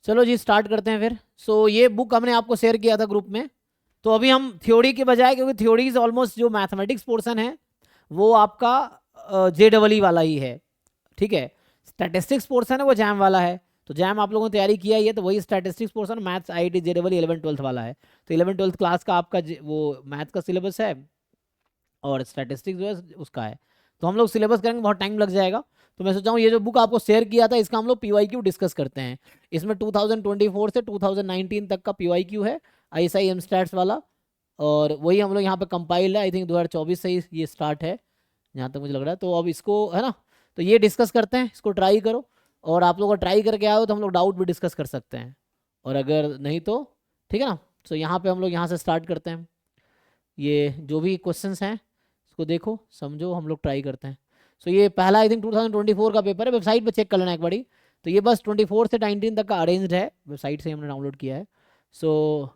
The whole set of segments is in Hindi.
चलो जी स्टार्ट करते हैं फिर। सो ये बुक हमने आपको शेयर किया था ग्रुप में। तो अभी हम थ्योरी के बजाय, क्योंकि थ्योरीज ऑलमोस्ट जो मैथमेटिक्स पोर्शन है वो आपका JEE वाला ही है, ठीक है। स्टैटिस्टिक्स पोर्शन है वो जैम वाला है। तो जैम आप लोगों ने तैयारी किया ही है, तो वही statistics portion maths IIT JEE 11th 12th वाला है। तो 11th 12th क्लास का आपका वो मैथ का सिलेबस है, और स्टैटिस्टिक्स जो है उसका है। तो हम लोग सिलेबस करेंगे, बहुत टाइम लग जाएगा। तो मैं सोचा हूँ ये जो बुक आपको शेयर किया था इसका हम लोग PYQ डिस्कस करते हैं। इसमें 2024 से 2019 तक का PYQ है, ISI एमस्टैट्स वाला। और वही हम लोग यहाँ पे कंपाइल है, आई थिंक 2024 से ही ये स्टार्ट है जहाँ तक मुझे लग रहा है। तो अब इसको है ना, तो ये डिस्कस करते हैं, इसको ट्राई करो। और आप लोग ट्राई करके आओ तो हम लोग डाउट भी डिस्कस कर सकते हैं, और अगर नहीं तो ठीक है ना। तो यहाँ पे हम लोग यहाँ से स्टार्ट करते हैं। ये जो भी क्वेश्चंस हैं इसको देखो समझो, हम लोग ट्राई करते हैं। सो ये पहला आई थिंक 2024 का पेपर है, वेबसाइट पे चेक कर लेना एक बारी। तो ये बस 24 से 19 तक का अरेंज्ड है, वेबसाइट से हमने डाउनलोड किया है। सो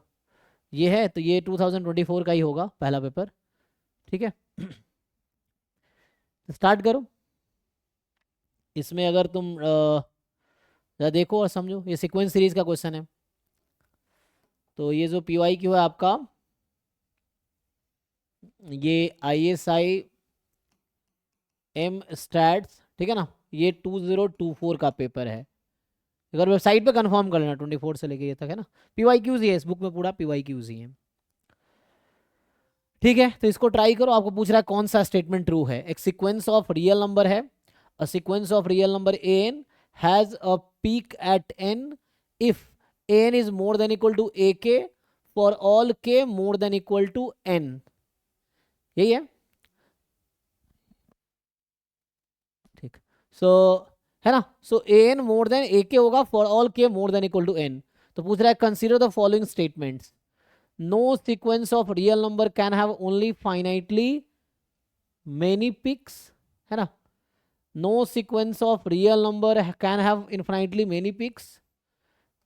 ये है, तो ये 2024 का ही होगा पहला पेपर, ठीक है। स्टार्ट करो। इसमें अगर तुम जरा देखो और समझो, ये सीक्वेंस सीरीज का क्वेश्चन है। तो ये जो PYQ है आपका, ये ISI एमस्टैट्स, ठीक है ना, ये 2024 का पेपर है। अगर वेबसाइट पे कंफर्म कर लेना, 24 से लेके ये तक है ना। PYQs ही है इस बुक में, पूरा PYQs ही है, ठीक है। तो इसको ट्राई करो। आपको पूछ रहा है कौन सा स्टेटमेंट ट्रू है। एक सीक्वेंस ऑफ रियल नंबर है, a sequence of real number an has a peak at n if an is more than equal to ak for all k more than equal to n। यही है, ठीक। सो है ना, so an more than ak होगा for all k more than equal to n। तो पूछ रहा है consider the following statements. No sequence of real number can have only finitely many pics, है ना। No sequence of real number can have infinitely many peaks.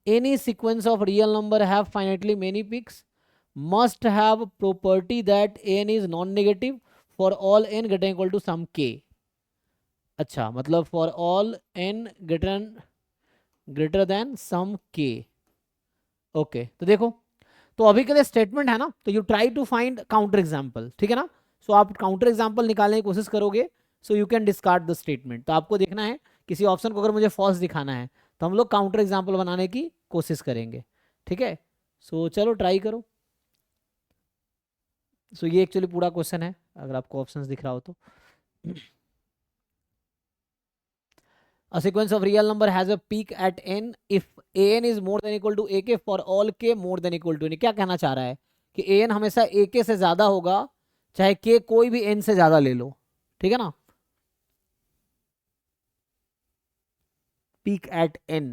Any sequence of real number have finitely many peaks. Must have property that n is non negative for all n greater equal to some k। अच्छा, मतलब for all n greater than some k। Okay, तो देखो, तो अभी के लिए स्टेटमेंट है ना, तो you try to find counter example, ठीक है ना। सो आप काउंटर एग्जाम्पल निकालने की कोशिश करोगे, so you can discard the statement. तो आपको देखना है किसी ऑप्शन को अगर मुझे फॉल्स दिखाना है तो हम लोग काउंटर एग्जाम्पल बनाने की कोशिश करेंगे, ठीक है। सो चलो ट्राई करो। सो ये एक्चुअली पूरा क्वेश्चन है, अगर आपको ऑप्शंस दिख रहा हो तो। A sequence of real number has a peak at n if an is more than equal to ak for all k more than equal to n। क्या कहना चाह रहा है कि an हमेशा ak से ज्यादा होगा, चाहे k कोई भी n से ज्यादा ले लो, ठीक है ना। पीक एट n,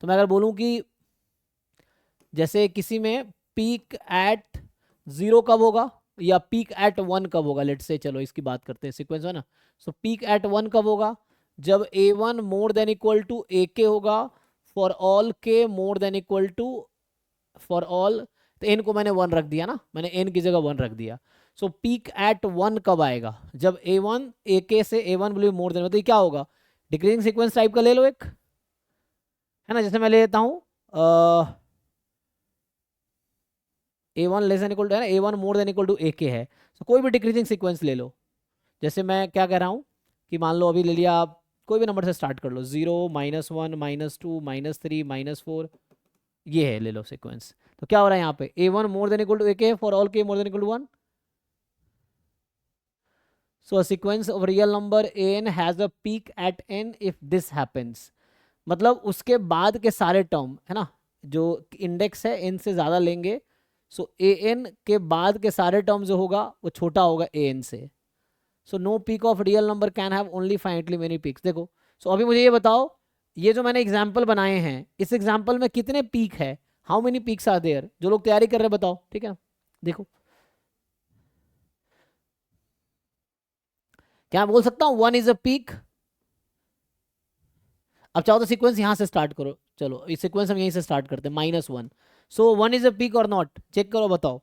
तो मैं अगर बोलूं कि जैसे किसी में पीक एट 0 कब होगा या पीक एट 1 कब होगा, लेट से चलो इसकी बात करते हैं, सीक्वेंस है ना। सो पीक एट 1 कब होगा, जब a1 more than equal to ak होगा for all k more than equal to for all. तो n को मैंने 1 रख दिया ना, मैंने n की जगह 1 रख दिया। सो पीक एट 1 कब आएगा, जब a1 ak से a1 will be more than, मतलब क्या होगा, डिक्रीजिंग सीक्वेंस टाइप का ले लो एक, है ना। जैसे मैं ले लेता हूँ a1 less than equal to, है ना, a1 more than equal to ak है। तो कोई भी डिक्रीजिंग सीक्वेंस ले लो। जैसे मैं क्या कह रहा हूँ कि मान लो अभी ले लिया आप, कोई भी नंबर से स्टार्ट कर लो, 0 -1 -2 -3 -4, ये है, ले लो सीक्वेंस। तो क्या हो रहा है यहाँ पे, a1 more than equal to ak for all k more than equal to 1। So a sequence of real number an has a peak at n if this happens. मतलब उसके बाद के सारे टर्म है ना, जो इंडेक्स है n से ज्यादा लेंगे। सो an के बाद के सारे टर्म जो होगा वो छोटा होगा an से। So no peak of real number can have only finitely many peaks. देखो, सो अभी मुझे ये बताओ, ये जो मैंने एग्जाम्पल बनाए हैं इस एग्जाम्पल में कितने पीक है, how many peaks are there. जो लोग तैयारी कर रहे हैं बताओ, ठीक है ना। देखो, क्या मैं बोल सकता हूँ 1 इज अ पीक। अब चाहो तो सीक्वेंस यहां से स्टार्ट करो, चलो इस सीक्वेंस हम यहीं से स्टार्ट करते हैं, -1। सो 1 इज अ पीक और नॉट, चेक करो बताओ।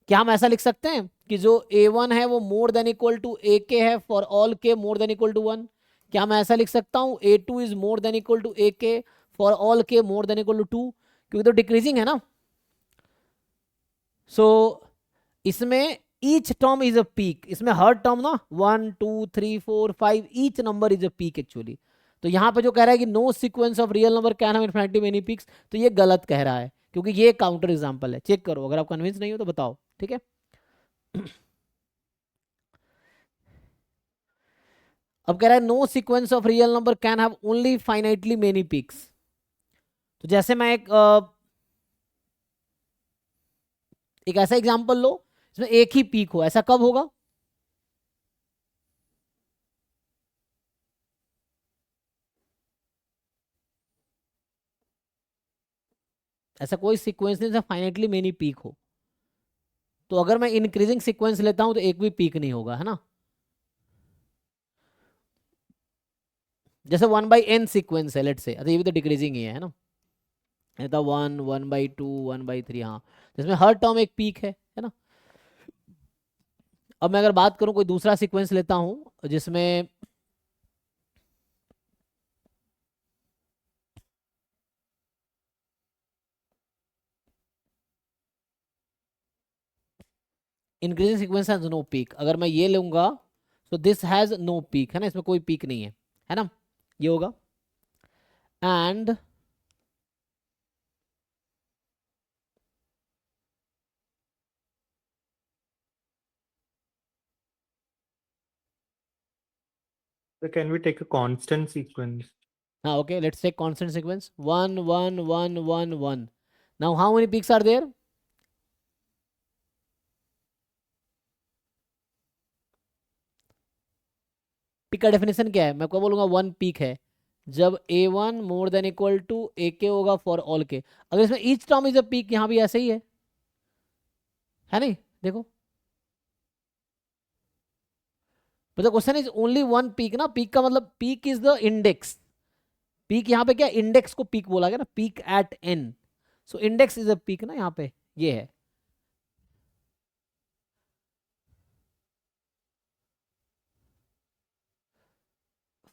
क्या हम ऐसा लिख सकते हैं कि जो a1 है वो more than equal to ak है for all k more than equal to 1। क्या मैं ऐसा लिख सकता हूँ A2 is more than equal to AK for all K more than equal to 2, क्योंकि तो डिक्रीजिंग है ना। सो इसमें each term is a peak, इसमें हर टर्म ना 1 2 3 4 5 each number is a peak actually. तो यहाँ पे जो कह रहा है कि no sequence of real number can have infinitely many peaks, तो ये गलत कह रहा है, क्योंकि ये काउंटर एग्जांपल है। चेक करो, अगर आप कन्विंस नहीं हो तो बताओ, ठीक है। अब कह रहा है no sequence of real number can have only finitely many peaks. तो जैसे मैं एक ऐसा एग्जांपल लो इसमें एक ही पीक हो, ऐसा कब होगा? ऐसा कोई सीक्वेंस नहीं जैसे फाइनाइटली मेनी पीक हो। तो अगर मैं इंक्रीजिंग सीक्वेंस लेता हूं तो एक भी पीक नहीं होगा, है ना। जैसे 1/n सीक्वेंस है लेट से, अच्छा ये भी तो डिक्रीजिंग ही है ना। ये था 1 1/2 1/3, हाँ, जिसमें हर टर्म एक पीक है ना। अब मैं अगर बात करूं कोई दूसरा सीक्वेंस लेता हूं जिसमें increasing sequence has no peak, अगर मैं ये लूंगा तो दिस हैज नो पीक, है ना, इसमें कोई पीक नहीं है ना, ये होगा। And So can we take a constant sequence? हाँ, okay, let's take constant sequence 1 1 1 1 1. Now how many peaks are there? Peak का डेफिनेशन क्या है? मैं क्या बोलूंगा, वन पीक है जब A1 more than equal to AK होगा फॉर ऑल के। अगर इसमें each term is a peak, यहाँ भी ऐसे ही है नहीं, देखो। मतलब question is only one peak ना, पीक का मतलब peak is the index. Peak यहाँ पे क्या, इंडेक्स को पीक बोला गया ना, पीक एट n। सो इंडेक्स इज अ पीक ना यहाँ पे, ये है।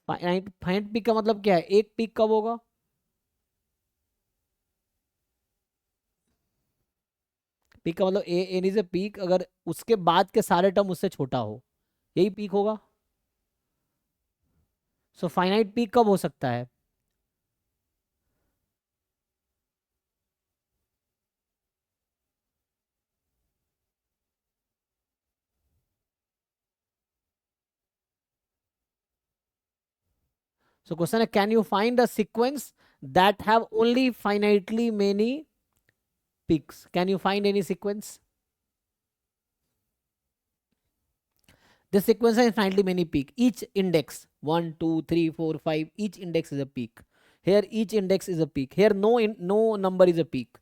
फाइंड पीक का मतलब क्या है, एक पीक कब होगा? पीक का मतलब A N is a peak अगर उसके बाद के सारे टर्म उससे छोटा हो, यही पीक होगा। सो फाइनाइट पीक कब हो सकता है? सो क्वेश्चन है can you find a sequence that have only finitely many peaks, can you find any sequence? This sequence has infinitely many peak. Each index 1, 2, 3, 4, 5. Each index is a peak. Here each index is a peak. Here no number is a peak.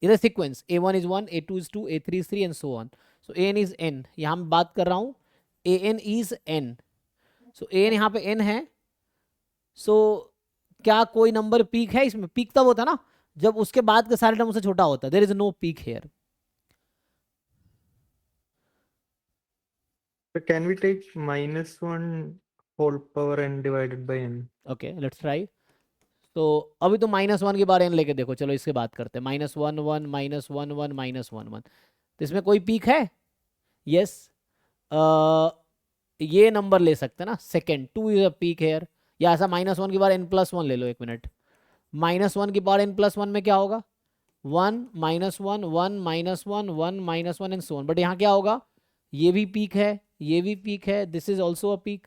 In a sequence A1 is 1, A2 is 2, A3 is 3 and so on. So an is n. यहाँ मैं बात कर रहा हूँ an is n. So an यहाँ पे n है. So क्या कोई नंबर पीक है इसमें? पीक तब होता है ना जब उसके बाद के सारे टर्म उससे छोटा होता है. There is no peak here. So can we take -1 whole power n divided by n? Okay, let's try. तो अभी तो -1 की बार n लेके देखो, चलो इसके बात करते हैं. -1 1 -1 1 -1 1. तो इसमें कोई पीक है? यस. ये नंबर ले सकते हैं ना, second 2 is a peak here. या ऐसा -1 की बार n+1 ले लो, एक मिनट. -1 की बार n+1 में क्या होगा? 1 -1 1 -1 1 -1 एंड सो ऑन. बट यहाँ क्या होगा, ये भी पीक है, ये भी पीक है, this is also a peak.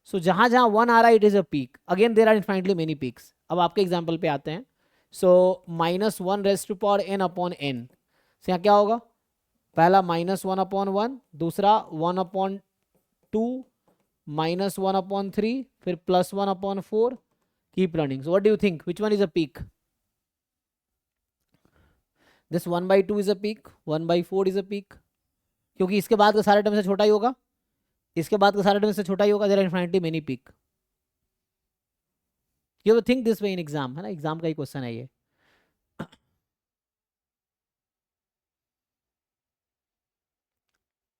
So जहां जहां 1 आ रहा है it is a peak. Again there are infinitely many peaks. अब आपके एग्जाम्पल पे आते हैं. सो -1 raised to power n/n. से यहाँ क्या होगा, पहला -1/1, दूसरा 1/2, -1/3, फिर +1/4. Keep running. So what do you think which one is a peak? This 1/2 is a peak, 1/4 is a peak, क्योंकि इसके बाद का सारे टर्म से छोटा ही होगा, इसके बाद का सारे टर्म से छोटा ही होगा. There are infinitely many peak. You think this way in exam, है ना, एग्जाम का ही क्वेश्चन है ये.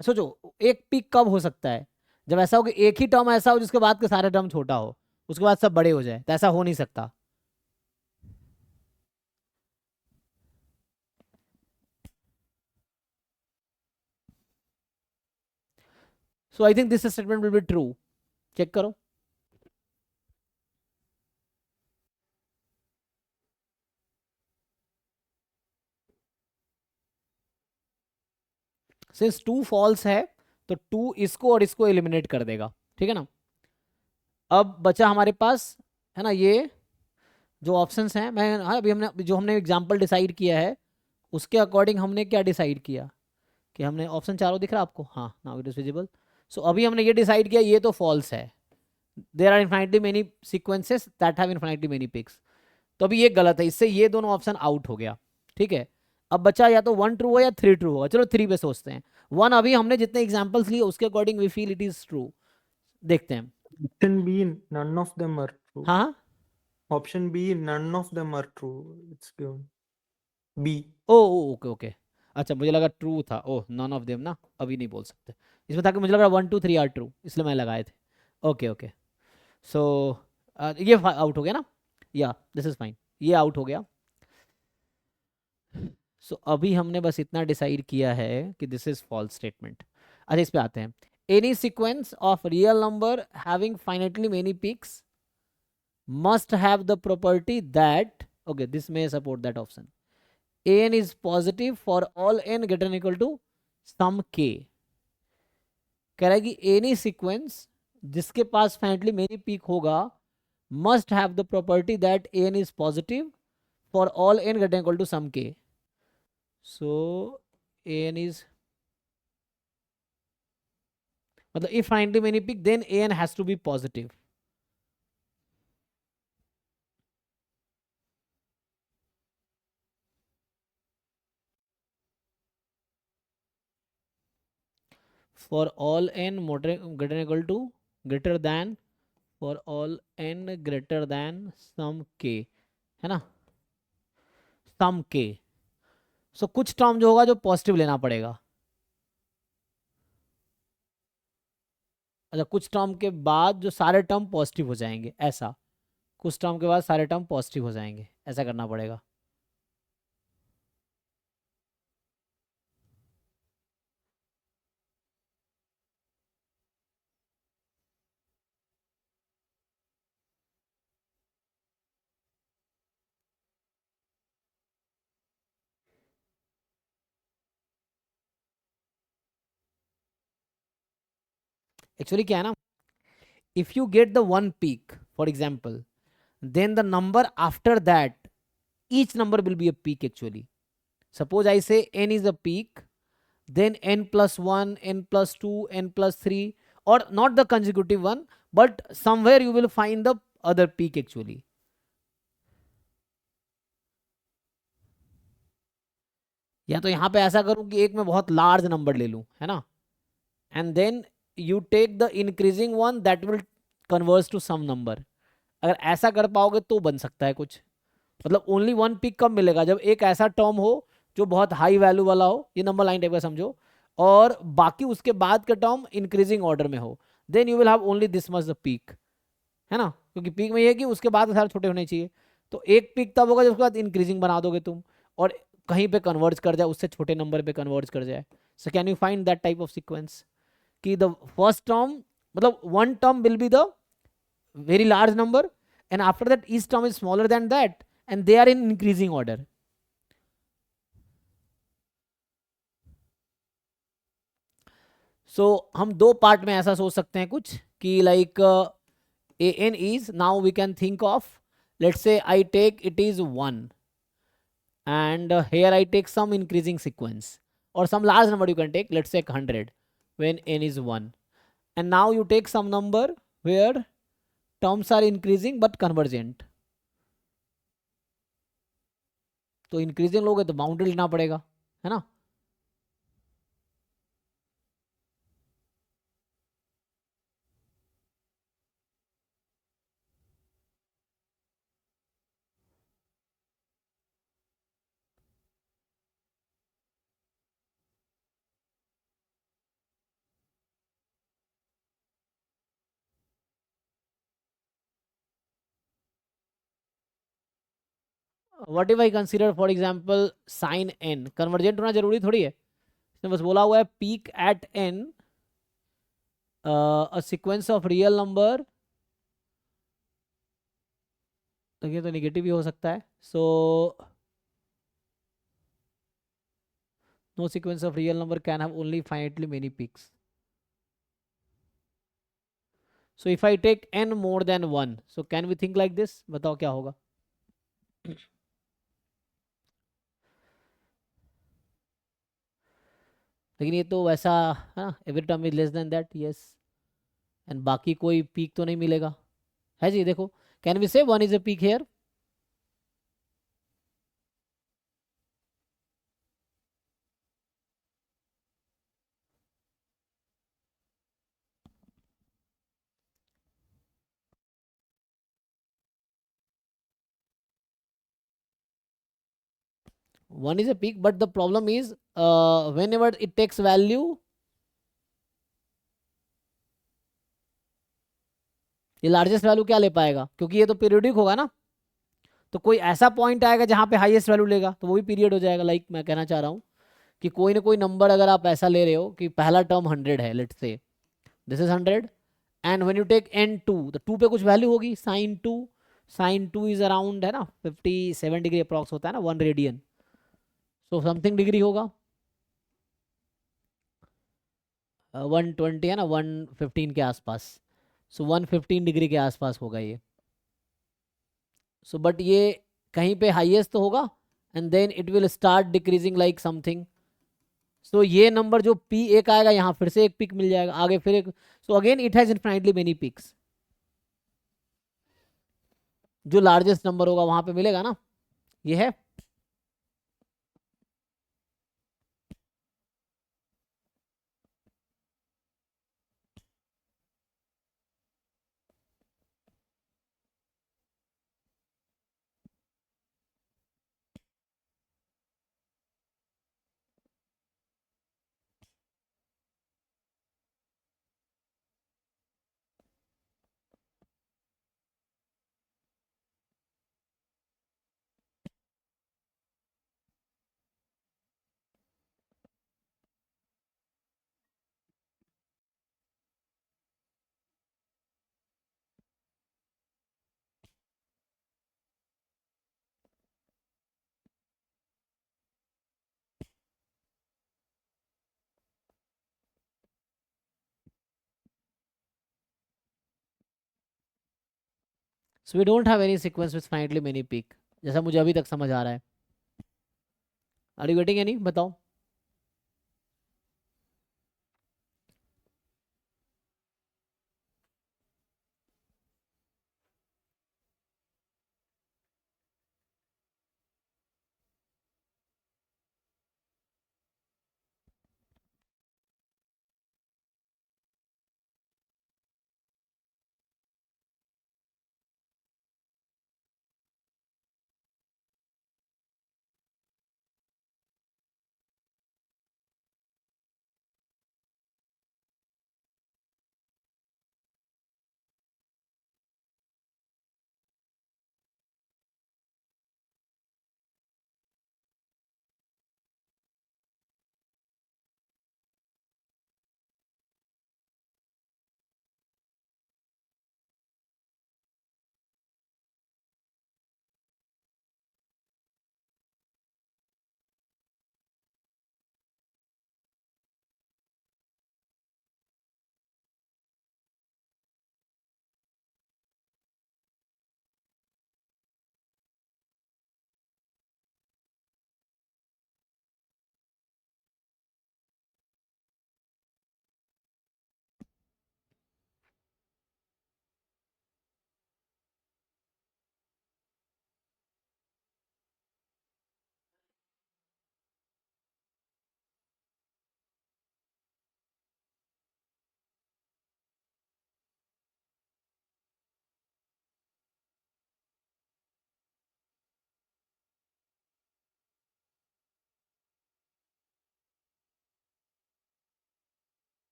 सोचो एक पीक कब हो सकता है, जब ऐसा हो कि एक ही टर्म ऐसा हो जिसके बाद के सारे टर्म छोटा हो. उसके बाद सब बड़े हो जाए, तो ऐसा हो नहीं सकता। So I think this statement will be true. Check करो। सिंस टू फॉल्स है तो टू इसको और इसको एलिमिनेट कर देगा, ठीक है ना। अब बचा हमारे पास, है ना, ये जो ऑप्शंस हैं, मैं, हाँ, अभी हमने जो हमने एग्जांपल डिसाइड किया है उसके अकॉर्डिंग हमने क्या डिसाइड किया कि हमने ऑप्शन चारों दिख रहा है आपको, हाँ, now it is visible. So अभी हमने ये डिसाइड किया ये तो फॉल्स है, there are infinitely many sequences that have infinitely many peaks. तो अभी ये गलत है, इससे ये दोनों ऑप्शन आउट हो गया, ठीक है। अब बचा या तो वन ट्रू हो या थ्री ट्रू होगा, चलो थ्री पे सोचते हैं। वन अभी हमने जितने एग्जांपल्स लिए उसके according we feel it is true, देखते हैं। Option B, none of them are true. हाँ हाँ, Option B, none of them are true. It's given. B. Oh okay okay, अच्छा मुझे लगा ट्रू था, ओह नॉन ऑफ देम ना, अभी नहीं बोल सकते इसमें था कि मुझे लगा one two three are true, इसलिए मैं लगाए थे। ओके ओके, सो ये आउट हो गया ना, या दिस इज फाइन, ये आउट हो गया। सो अभी हमने बस इतना डिसाइड किया है कि दिस इज फॉल्स स्टेटमेंट। अच्छा इस पे आते हैं। Any sequence of real number having finitely many peaks must have the property that, okay, this may support that option, an is positive for all n greater than equal to some k। कह रहा है कि एनी सीक्वेंस जिसके पास फाइनाइटली मेनी पीक होगा must have the property that n is positive for all n greater equal to some k. So n is, मतलब if finitely many peak then n has to be positive. For all n greater equal to, greater than, for all n greater than some k, है ना, सम के। सो कुछ टर्म जो होगा जो पॉजिटिव लेना पड़ेगा। अच्छा कुछ टर्म के बाद जो सारे टर्म पॉजिटिव हो जाएंगे, ऐसा, कुछ टर्म के बाद सारे टर्म पॉजिटिव हो जाएंगे, ऐसा करना पड़ेगा। एक्चुअली क्या है ना, if you get the one peak for example, then the number after that, each number will be a peak actually. Suppose I say n is a peak, then n plus 1, n plus 2, n plus 3, or not the consecutive one, but somewhere you will find the other peak actually. या तो यहाँ पे ऐसा करूँ कि एक में बहुत लार्ज नंबर ले लूँ, है ना, and then you take the increasing one that will converse to some number. अगर ऐसा कर पाओगे तो बन सकता है कुछ। मतलब ओनली वन पिक कब मिलेगा, जब एक ऐसा टर्म हो जो बहुत हाई वैल्यू वाला हो, ये नंबर लाइन टाइप का समझो, और बाकी उसके बाद के टर्म इंक्रीजिंग ऑर्डर में हो, then you will have only this much the peak, है ना, क्योंकि पीक में ये है कि उसके बाद सारे छोटे होने चाहिए। तो एक पीक तब होगा जब उसके बाद इंक्रीजिंग बना दोगे तुम, और कहीं पे कन्वर्ज कर जाए, उससे छोटे नंबर पे कन्वर्ज कर जाए। So can you find that type of sequence कि द फर्स्ट टर्म, मतलब one term will be the very large number, and after that each term is smaller than that, and they are in increasing order. So हम दो पार्ट में ऐसा सोच सकते हैं कुछ कि like a n is, now we can think of, let's say I take it is 1, and here I take some increasing sequence or some large number you can take, let's say 100 when n is 1, and now you take some number where terms are increasing but convergent। तो इंक्रीजिंग लोगे तो बाउंड्री लेना पड़ेगा, है ना। What if I consider for example sine n, convergent होना जरूरी थोड़ी है, इसने बस बोला हुआ है peak at n a sequence of real number, तो ये तो निगेटिव भी हो सकता है, so no sequence of real number can have only finitely many peaks, so if I take n more than 1, so can we think like this, बताओ क्या होगा। लेकिन ये तो वैसा है ना, every term is less than that, yes, and बाकी कोई पीक तो नहीं मिलेगा, है जी, देखो, can we say one is a peak here. One is a peak, but the problem is whenever it takes value, ये लार्जेस्ट वैल्यू क्या ले पाएगा, क्योंकि ये तो पीरियोडिक होगा ना, तो कोई ऐसा पॉइंट आएगा जहां पे हाईएस्ट वैल्यू लेगा तो वो भी पीरियड हो जाएगा। लाइक मैं कहना चाह रहा हूँ कि कोई ना कोई नंबर अगर आप ऐसा ले रहे हो कि पहला टर्म 100 है, let's say this is 100, and when you take n 2, तो 2 पे कुछ वैल्यू होगी, साइन टू इज अराउंड है ना 57 डिग्री अप्रॉक्स होता है ना 1 रेडियन, सो समथिंग डिग्री होगा, 120 है ना 115 के आसपास, सो 115 डिग्री के आसपास होगा ये, सो बट ये कहीं पे हाईएस्ट तो होगा, and then it will start decreasing like something, so ये नंबर जो पी एक आएगा यहाँ फिर से एक पिक मिल जाएगा, आगे फिर एक, so again it has infinitely many peaks, जो लार्जेस्ट नंबर होगा वहां पे मिलेगा ना, ये है। So we don't have any sequence with finitely many peak, जैसा मुझे अभी तक समझ आ रहा है। आर यू गेटिंग एनी, बताओ।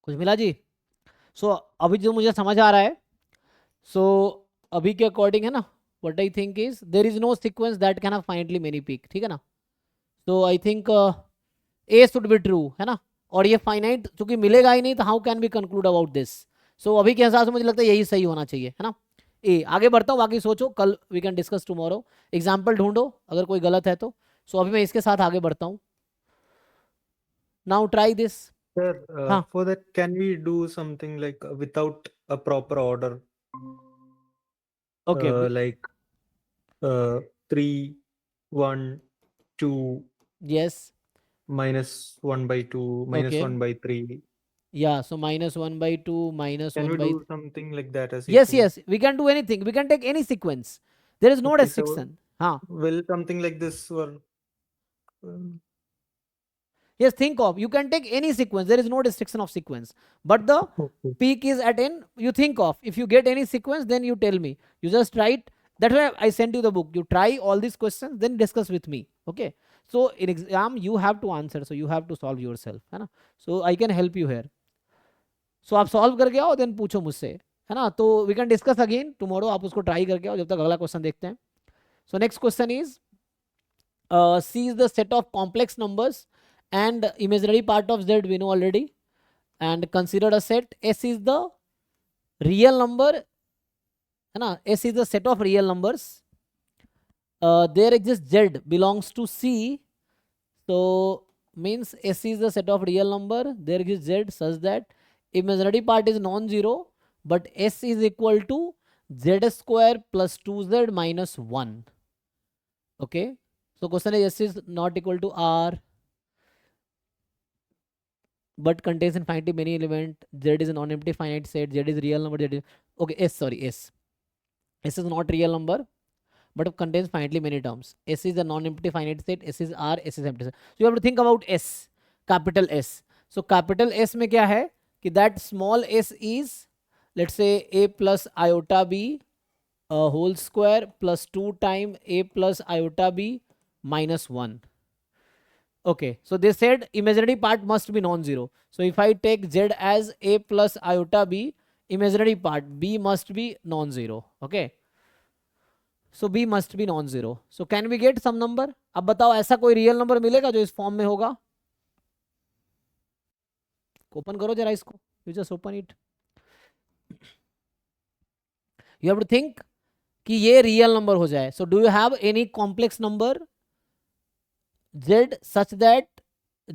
कुछ मिला जी? सो अभी जो मुझे समझ आ रहा है, सो अभी के अकॉर्डिंग है ना, what I think is there is no sequence that can have finitely many peak, ठीक है ना? तो I think A should be true, है ना? और ये फाइनाइट चूंकि मिलेगा ही नहीं, तो how can be concluded about this? So अभी के हिसाब से मुझे लगता है यही सही होना चाहिए, है ना? ए, आगे बढ़ता हूँ, बाकी सोचो, कल we can discuss tomorrow. Example ढूंढो अगर कोई गलत है तो। सो अभी मैं इसके साथ आगे बढ़ता हूँ। Now try this. Sir, हाँ, for that, can we do something like without a proper order? Okay, Like 3, 1, 2, yes, minus 1 by 2, minus okay, 1 by 3. या सो -1/2, Can -1 we by, do something like that as yes, equal? yes, we can do anything, we can take any sequence, there is no Okay, so restriction. हाँ, will something like this or um, yes, think of, you can take any sequence, there is no restriction of sequence, but the okay. peak is at n. You think of, if you get any sequence, then you tell me, you just write. That's why I sent you the book, you try all these questions, then discuss with me, okay? So in exam you have to answer, so you have to solve yourself, है ना? So I can help you here. So आप सॉल्व करके आओ, देन पूछो मुझसे, है ना? तो we can discuss again tomorrow, आप उसको ट्राई करके आओ, जब तक अगला क्वेश्चन देखते हैं. So next question is, C is the set of complex numbers and imaginary part of Z we know already, and consider a set. S is the real number, है ना? S is the set of real numbers. There exists Z belongs to C, so means S is the set of real number. There exists Z such that imaginary part is non-zero, but S is equal to Z square plus 2Z minus 1. Okay, so question is, S is not equal to R but contains infinitely many element. Z is a non-empty finite set. Z is real number. Z is, okay, S, sorry, S is not real number but contains finitely many terms. S is a non-empty finite set. S is R. S is empty set. So you have to think about S, capital S. So capital S में क्या है कि that small s is, let's say, a plus iota b whole square plus 2 times a plus iota b minus 1. Okay, so they said imaginary part must be non-zero. So if I take Z as a plus iota b, imaginary part b must be non-zero. Okay, so b must be non-zero. So can we get some number? अब बताओ, ऐसा कोई रियल नंबर मिलेगा जो इस फॉर्म में होगा? ओपन करो जरा इसको, you just open it. You have to think कि ये रियल नंबर हो जाए. So do you have any complex number Z such that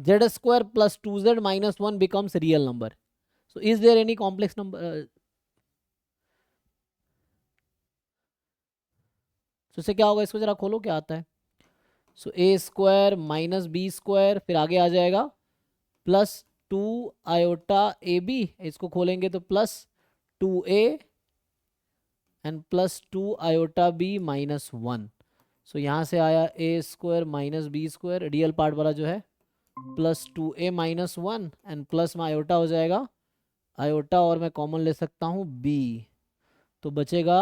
Z square plus 2Z minus 1 becomes real number? So is there any complex number? So इससे क्या होगा, इसको जरा खोलो, क्या आता है? सो ए स्क्वायर माइनस बी स्क्वायर, फिर आगे आ जाएगा प्लस 2 आयोटा ए बी, इसको खोलेंगे तो plus 2a and plus 2 iota b minus 1. So यहाँ से आया a square minus b square, real part वाला जो है, plus 2a minus 1 and plus में आयोटा हो जाएगा आयोटा, और मैं कॉमन ले सकता हूँ b, तो बचेगा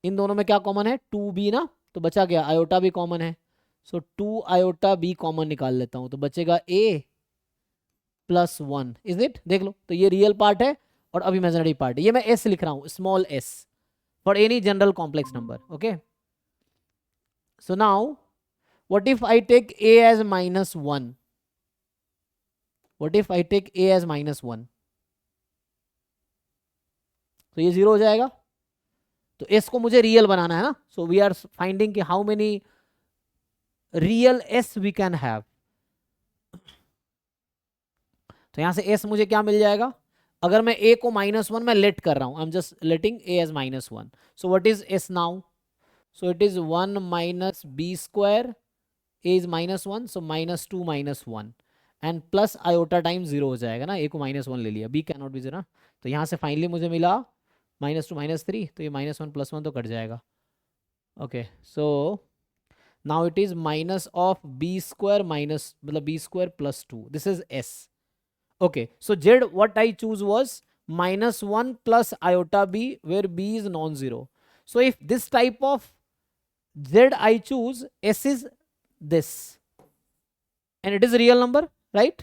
इन दोनों में क्या कॉमन है, 2b ना, तो बचा गया आयोटा भी कॉमन है. सो 2 आयोटा b कॉमन निकाल लेता हूँ, तो बचेगा a प्लस 1. Is it? देख लो, तो ये रियल पार्ट है और अब इमेजिनरी पार्ट है. ये मैं s लिख रहा हूँ, small s, for any general complex number. Okay, so now what if I take a as minus 1? What if I take a as minus 1? तो ये 0 हो जाएगा. तो s को मुझे रियल बनाना है ना. सो वी आर फाइंडिंग कि how many real s we can have. तो यहां से s मुझे क्या मिल जाएगा, अगर मैं a को -1 में लेट कर रहा हूं, I am just letting a as -1. So what is s now? So it is 1 minus b square, a is -1, so -2 -1 and plus iota time 0 हो जाएगा ना, a को -1 ले लिया, b कैन नॉट बी 0. तो यहाँ से फाइनली मुझे मिला -2 -3, तो ये -1 + 1 तो कट जाएगा. Okay, so now it is minus of b square minus, मतलब b square plus 2. This is s. Okay, so z what I choose was -1 plus iota b where b is non-zero. So if this type of z I choose, s is this and it is real number, right?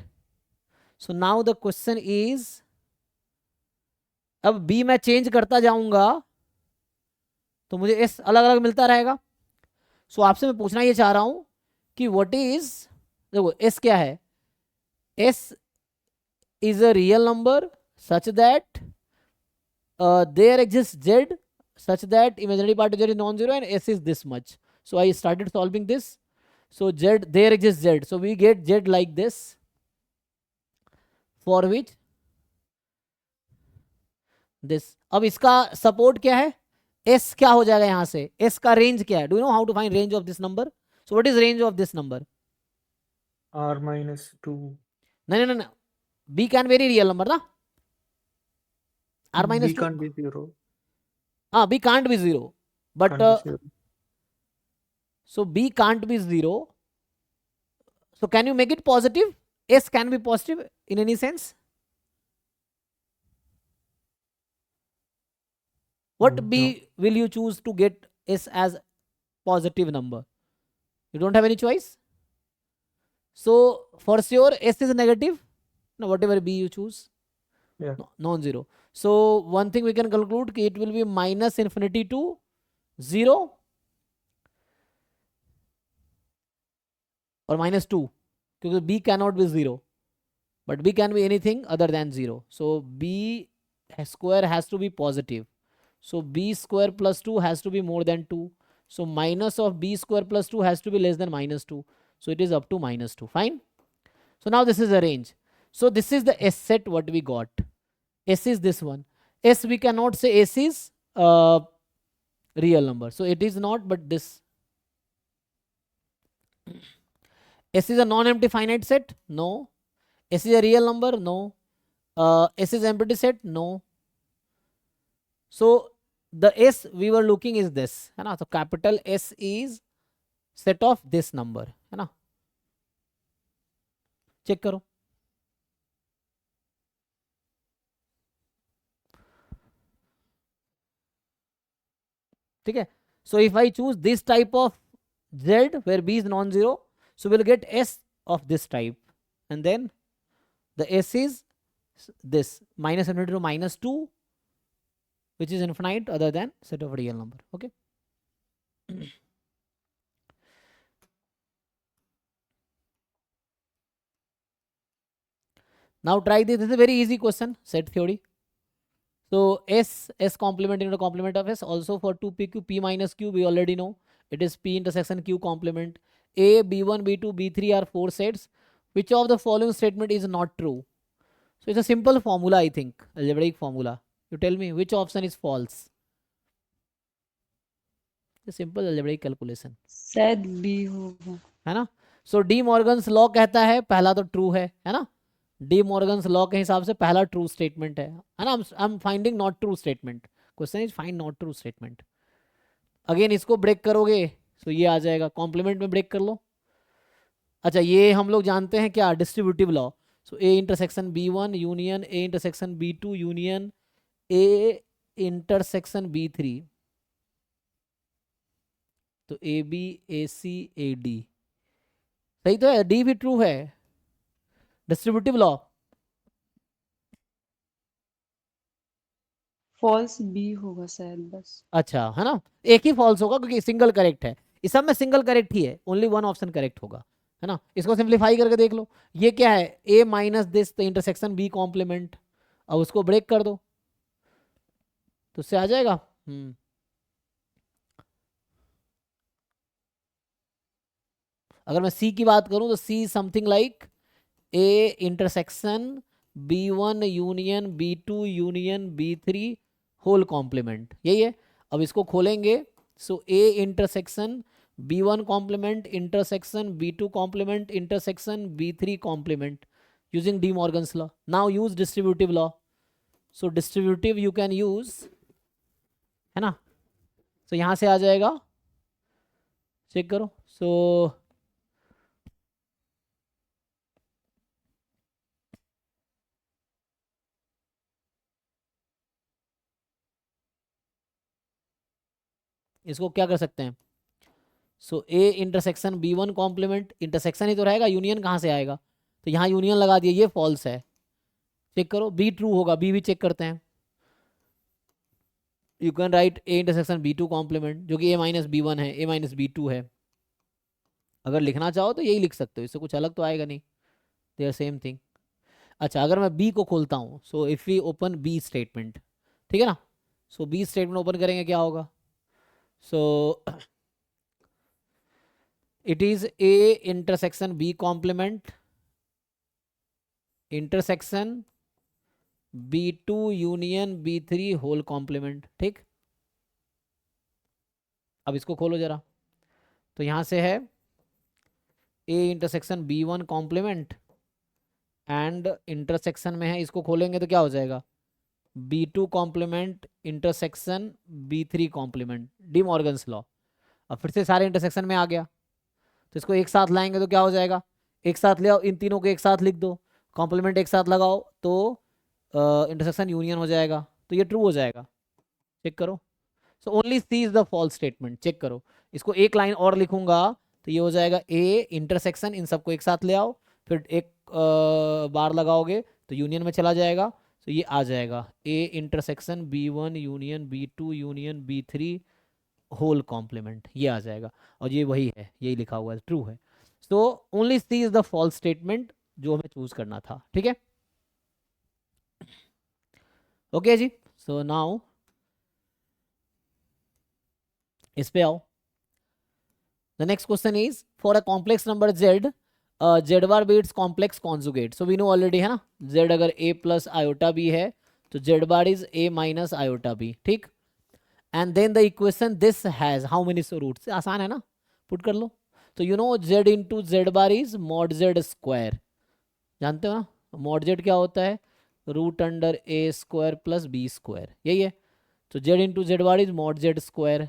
So now the question is, अब बी मैं चेंज करता जाऊंगा तो मुझे एस अलग अलग मिलता रहेगा। सो आपसे मैं पूछना ये चाह रहा हूं कि व्हाट इज, देखो एस क्या है, S is a real number such that there exists z such that imaginary part of z is non-zero and s is this much. So I started solving this. So z, there exists z, so we get z like this, for which this. अब इसका सपोर्ट क्या है, s क्या हो जाएगा यहां से, s का रेंज क्या है, do you know how to find range of this number? So what is range of this number? R minus 2. नहीं नहीं नहीं, b can vary real number ना, r B minus 2, can't be 0. हाँ b can't be 0, but Can't be 0. so b can't be 0. So can you make it positive? S can be positive in any sense? What No. B will you choose to get S as positive number? You don't have any choice. So for sure S is negative. No, whatever B you choose. Yeah. No, non-zero. So one thing we can conclude, it will be minus infinity to 0 or minus 2, because B cannot be 0, but B can be anything other than 0. So B square has to be positive. So b square plus 2 has to be more than 2. So minus of b square plus 2 has to be less than minus 2. So it is up to minus 2. Fine. So now this is a range. So this is the S set what we got. S is this one. S we cannot say S is real number. So it is not, but this. S is a non-empty finite set? No. S is a real number? No. S is empty set? No. So the S we were looking is this, है ना? So capital S is set of this number, है ना? चेक करो, ठीक है? So if I choose this type of Z where B is non-zero, so we'll get S of this type, and then the S is this minus infinity to minus 2, which is infinite other than set of real number. Okay. Now try this. This is a very easy question, set theory. So S complement into the complement of S, also for 2pq, p minus q we already know it is p intersection q complement. A, b1, b2, b3 are 4 sets. Which of the following statement is not true? So it's a simple formula, I think, algebraic formula. You tell me which option is false. A simple algebraic calculation. शायद B होगा, है ना? So डी मॉर्गन्स लॉ कहता है पहला तो ट्रू है ना? डी मॉर्गन्स लॉ के हिसाब से पहला ट्रू स्टेटमेंट है ना? I am finding not true statement. Question is find not true statement. Again इसको ब्रेक करोगे तो ये आ जाएगा, कॉम्प्लीमेंट में ब्रेक कर लो. अच्छा ये हम लोग जानते हैं क्या, distributive law. So a intersection b1 union A intersection b2 union A intersection b3, तो A B A C A D सही तो है, डी भी ट्रू है. डिस्ट्रीब्यूटिव लॉ फॉल्स B होगा शायद बस. अच्छा है ना, एक ही फॉल्स होगा क्योंकि सिंगल करेक्ट है. इस सब में सिंगल करेक्ट ही है, ओनली वन ऑप्शन करेक्ट होगा, है ना? इसको सिंप्लीफाई करके देख लो. ये क्या है, ए माइनस दिस तो इंटरसेक्शन बी कॉम्प्लीमेंट. अब उसको ब्रेक कर दो तो उससे आ जाएगा. अगर मैं सी की बात करूं तो see something like a intersection b1 union b2 union b3 whole complement, यही है. अब इसको खोलेंगे. So a intersection b1 complement intersection b2 complement intersection b3 complement using de Morgan's law. Now use distributive law. So distributive you can use, है ना? सो यहां से आ जाएगा, चेक करो. सो इसको क्या कर सकते हैं. So a intersection b1 complement, intersection ही तो रहेगा, यूनियन कहाँ से आएगा, तो यहाँ यूनियन लगा दिया, ये फॉल्स है. चेक करो, बी ट्रू होगा, बी भी चेक करते हैं। You can write A intersection B two complement, जो कि ए माइनस बी वन है, ए माइनस बी टू है। अगर लिखना चाहो तो यही लिख सकते हो, इससे कुछ अलग तो आएगा नहीं, दे आर सेम थिंग। अच्छा, अगर मैं बी को खोलता हूँ, so if we open B statement, ठीक है ना, सो बी स्टेटमेंट ओपन करेंगे, क्या होगा? So it is A intersection B complement intersection B two union B three whole complement, ठीक। अब इसको खोलो जरा, तो यहां से है A intersection B one complement and intersection में है, इसको खोलेंगे तो क्या हो जाएगा? B two complement intersection B three complement, De Morgan's law. अब फिर से सारे इंटरसेक्शन में आ गया, तो इसको एक साथ लाएंगे तो क्या हो जाएगा? एक साथ ले आओ, इन तीनों को एक साथ लिख दो, कॉम्प्लीमेंट एक साथ लगाओ तो इंटरसेक्शन यूनियन हो जाएगा, तो ये ट्रू हो जाएगा। चेक करो, so only C is the false statement. Check करो, इसको एक लाइन और लिखूंगा तो ये हो जाएगा ए इंटरसेक्शन, इन सबको एक साथ ले आओ, फिर एक बार लगाओगे तो यूनियन में चला जाएगा, तो ये आ जाएगा A intersection B one union B two union B three whole complement, ये आ जाएगा। और ये वही है, यही लिखा हुआ है, ट्रू है। So only C is the false statement जो हमें चूज करना था, ठीक है। ओके जी, सो नाउ इस पे आओ। The next question is for a complex number Z, Z bar be it's complex conjugate. So we know already, है ना, जेड अगर ए प्लस आयोटा बी है तो z bar is a minus iota b, ठीक। And then the equation this has how many roots, आसान है ना, पुट कर लो। तो you know z into z bar is mod Z square, जानते हो ना, मॉड जेड क्या होता है? Root under a square plus b square, यही है। तो z into z bar is mod Z square.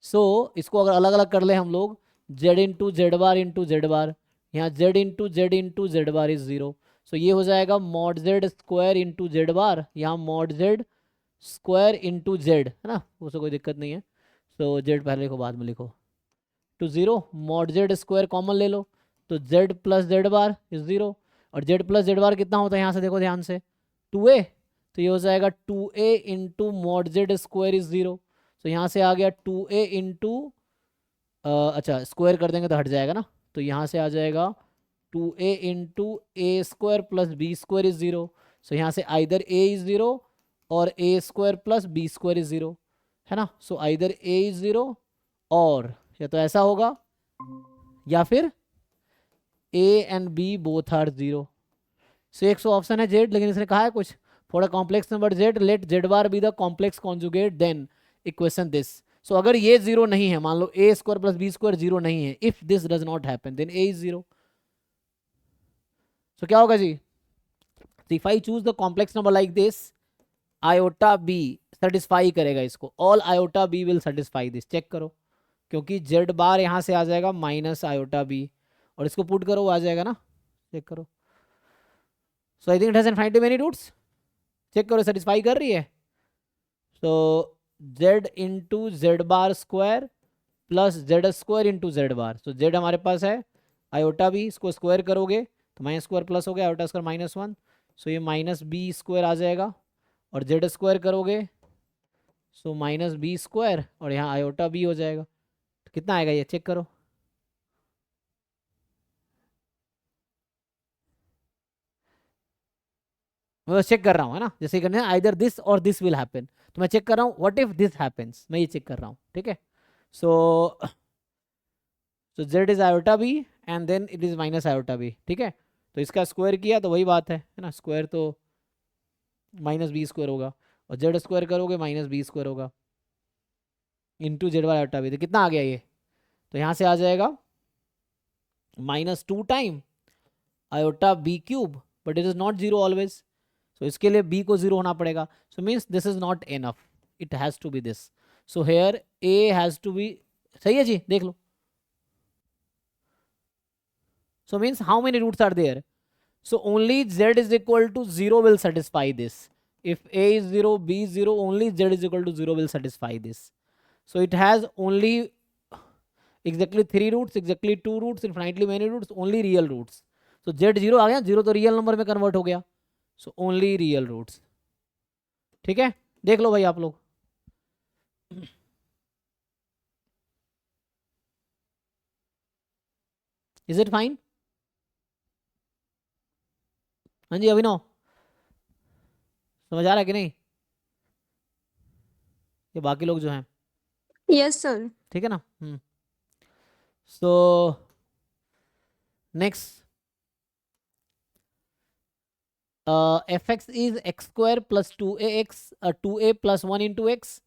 So इसको अगर अलग अलग कर ले हम लोग, जेड इंटू जेड बार, यहाँ z into z bar is zero, so ये हो जाएगा mod Z square into z bar, यहाँ mod Z square into z, है ना, उससे कोई दिक्कत नहीं है। सो जेड पहले लिखो बाद में लिखो, two zero, mod Z square common ले लो, तो Z plus Z bar is zero, और जेड प्लस जेड बार कितना होता है यहाँ से देखो ध्यान से, 2a, तो ये हो जाएगा 2a into mod Z square is zero, तो यहाँ से आ गया 2a इंटू, अच्छा स्क्वायर कर देंगे तो हट जाएगा ना, तो यहाँ से आ जाएगा 2a into a square plus b square is zero, so यहाँ से आइदर a इज जीरो और a square plus b square is zero, है ना। So either a is zero और या तो ऐसा होगा या फिर a and b both are zero. So एक सौ ऑप्शन है जेड, लेकिन इसने कहा है कुछ for a complex number z let z bar be the complex conjugate then equation this. So अगर ये जीरो नहीं है, मान लो a square plus b square zero नहीं है, if this does not happen then a is zero. So क्या होगा जी? If I choose the complex number like this, iota b satisfy करेगा इसको, all iota b will satisfy this. Check करो, क्योंकि जेड बार यहाँ से आ जाएगा माइनस आयोटा बी, और इसको पुट करो वो आ जाएगा ना, चेक करो। So I think it has infinity many roots, check करो सेटिस्फाई कर रही है। So z into z bar square plus z square into z bar, so z हमारे पास है आयोटा बी, इसको स्क्वायर करोगे तो माइनस स्क्वायर प्लस हो गया, आयोटा स्क्वायर माइनस वन, सो ये माइनस बी स्क्वायर आ जाएगा, और जेड स्क्वायर करोगे सो माइनस बी स्क्वायर, और यहाँ आयोटा बी हो जाएगा, तो कितना आएगा ये चेक करो। मैं चेक कर रहा हूँ, है ना, जैसे करना है आइदर दिस और दिस विल हैपन, तो मैं चेक कर रहा हूँ व्हाट इफ दिस हैपेंस, मैं ये चेक कर रहा हूँ, ठीक है। So so z is iota b and then it is minus iota b, ठीक है। तो इसका स्क्वायर किया तो वही बात है ना, स्क्वायर तो माइनस बी स्क्वायर होगा, और जेड स्क्वायर करोगे माइनस बी स्क्वायर होगा इंटू जेड बार आयोटा बी, तो कितना आ गया ये? तो यहाँ से आ जाएगा minus two time iota b cube, but it is not zero always, so इसके लिए b को जीरो होना पड़ेगा, so means this is not enough, it has to be this, so here a has to be, सही है जी, देख लो। So means how many roots are there, so only z is equal to zero will satisfy this, if a is zero b is zero only z is equal to zero will satisfy this, so it has only exactly 3 roots, exactly 2 roots, infinitely many roots, only real roots, so z zero आ गया, जीरो तो रियल नंबर में कन्वर्ट हो गया, सो ओनली रियल रूट्स। ठीक है, देख लो भाई आप लोग। Is it fine? हाँ जी अभिनव, समझ आ रहा है कि नहीं? ये बाकी लोग जो हैं, यस सर। ठीक है ना? So next, fx is x square plus 2ax 2a plus 1 into x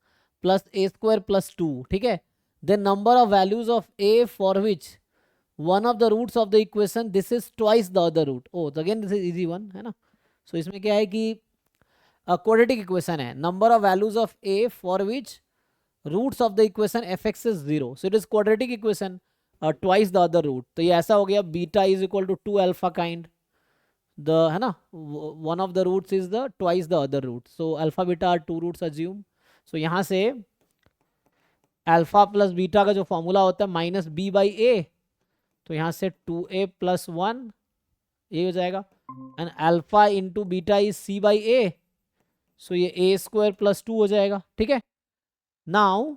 plus a square plus 2, ठीक है? The number of values of a for which one of the roots of the equation this is twice the other root. Oh, so again this is easy one, है ना? So इसमें क्या है कि quadratic equation है, number of values of a for which roots of the equation fx is 0. So it is quadratic equation, twice the other root. तो ये ऐसा हो गया, beta is equal to 2 alpha kind, the है ना, one of the roots is the twice the other root. So alpha beta are two roots assume. So यहाँ से अल्फा प्लस बीटा का जो फॉर्मूला होता है माइनस बी बाई ए, तो यहाँ से 2a प्लस 1 ये हो जाएगा, and alpha into beta is c by a, so ये ए स्क्वायर प्लस 2 हो जाएगा। ठीक है, now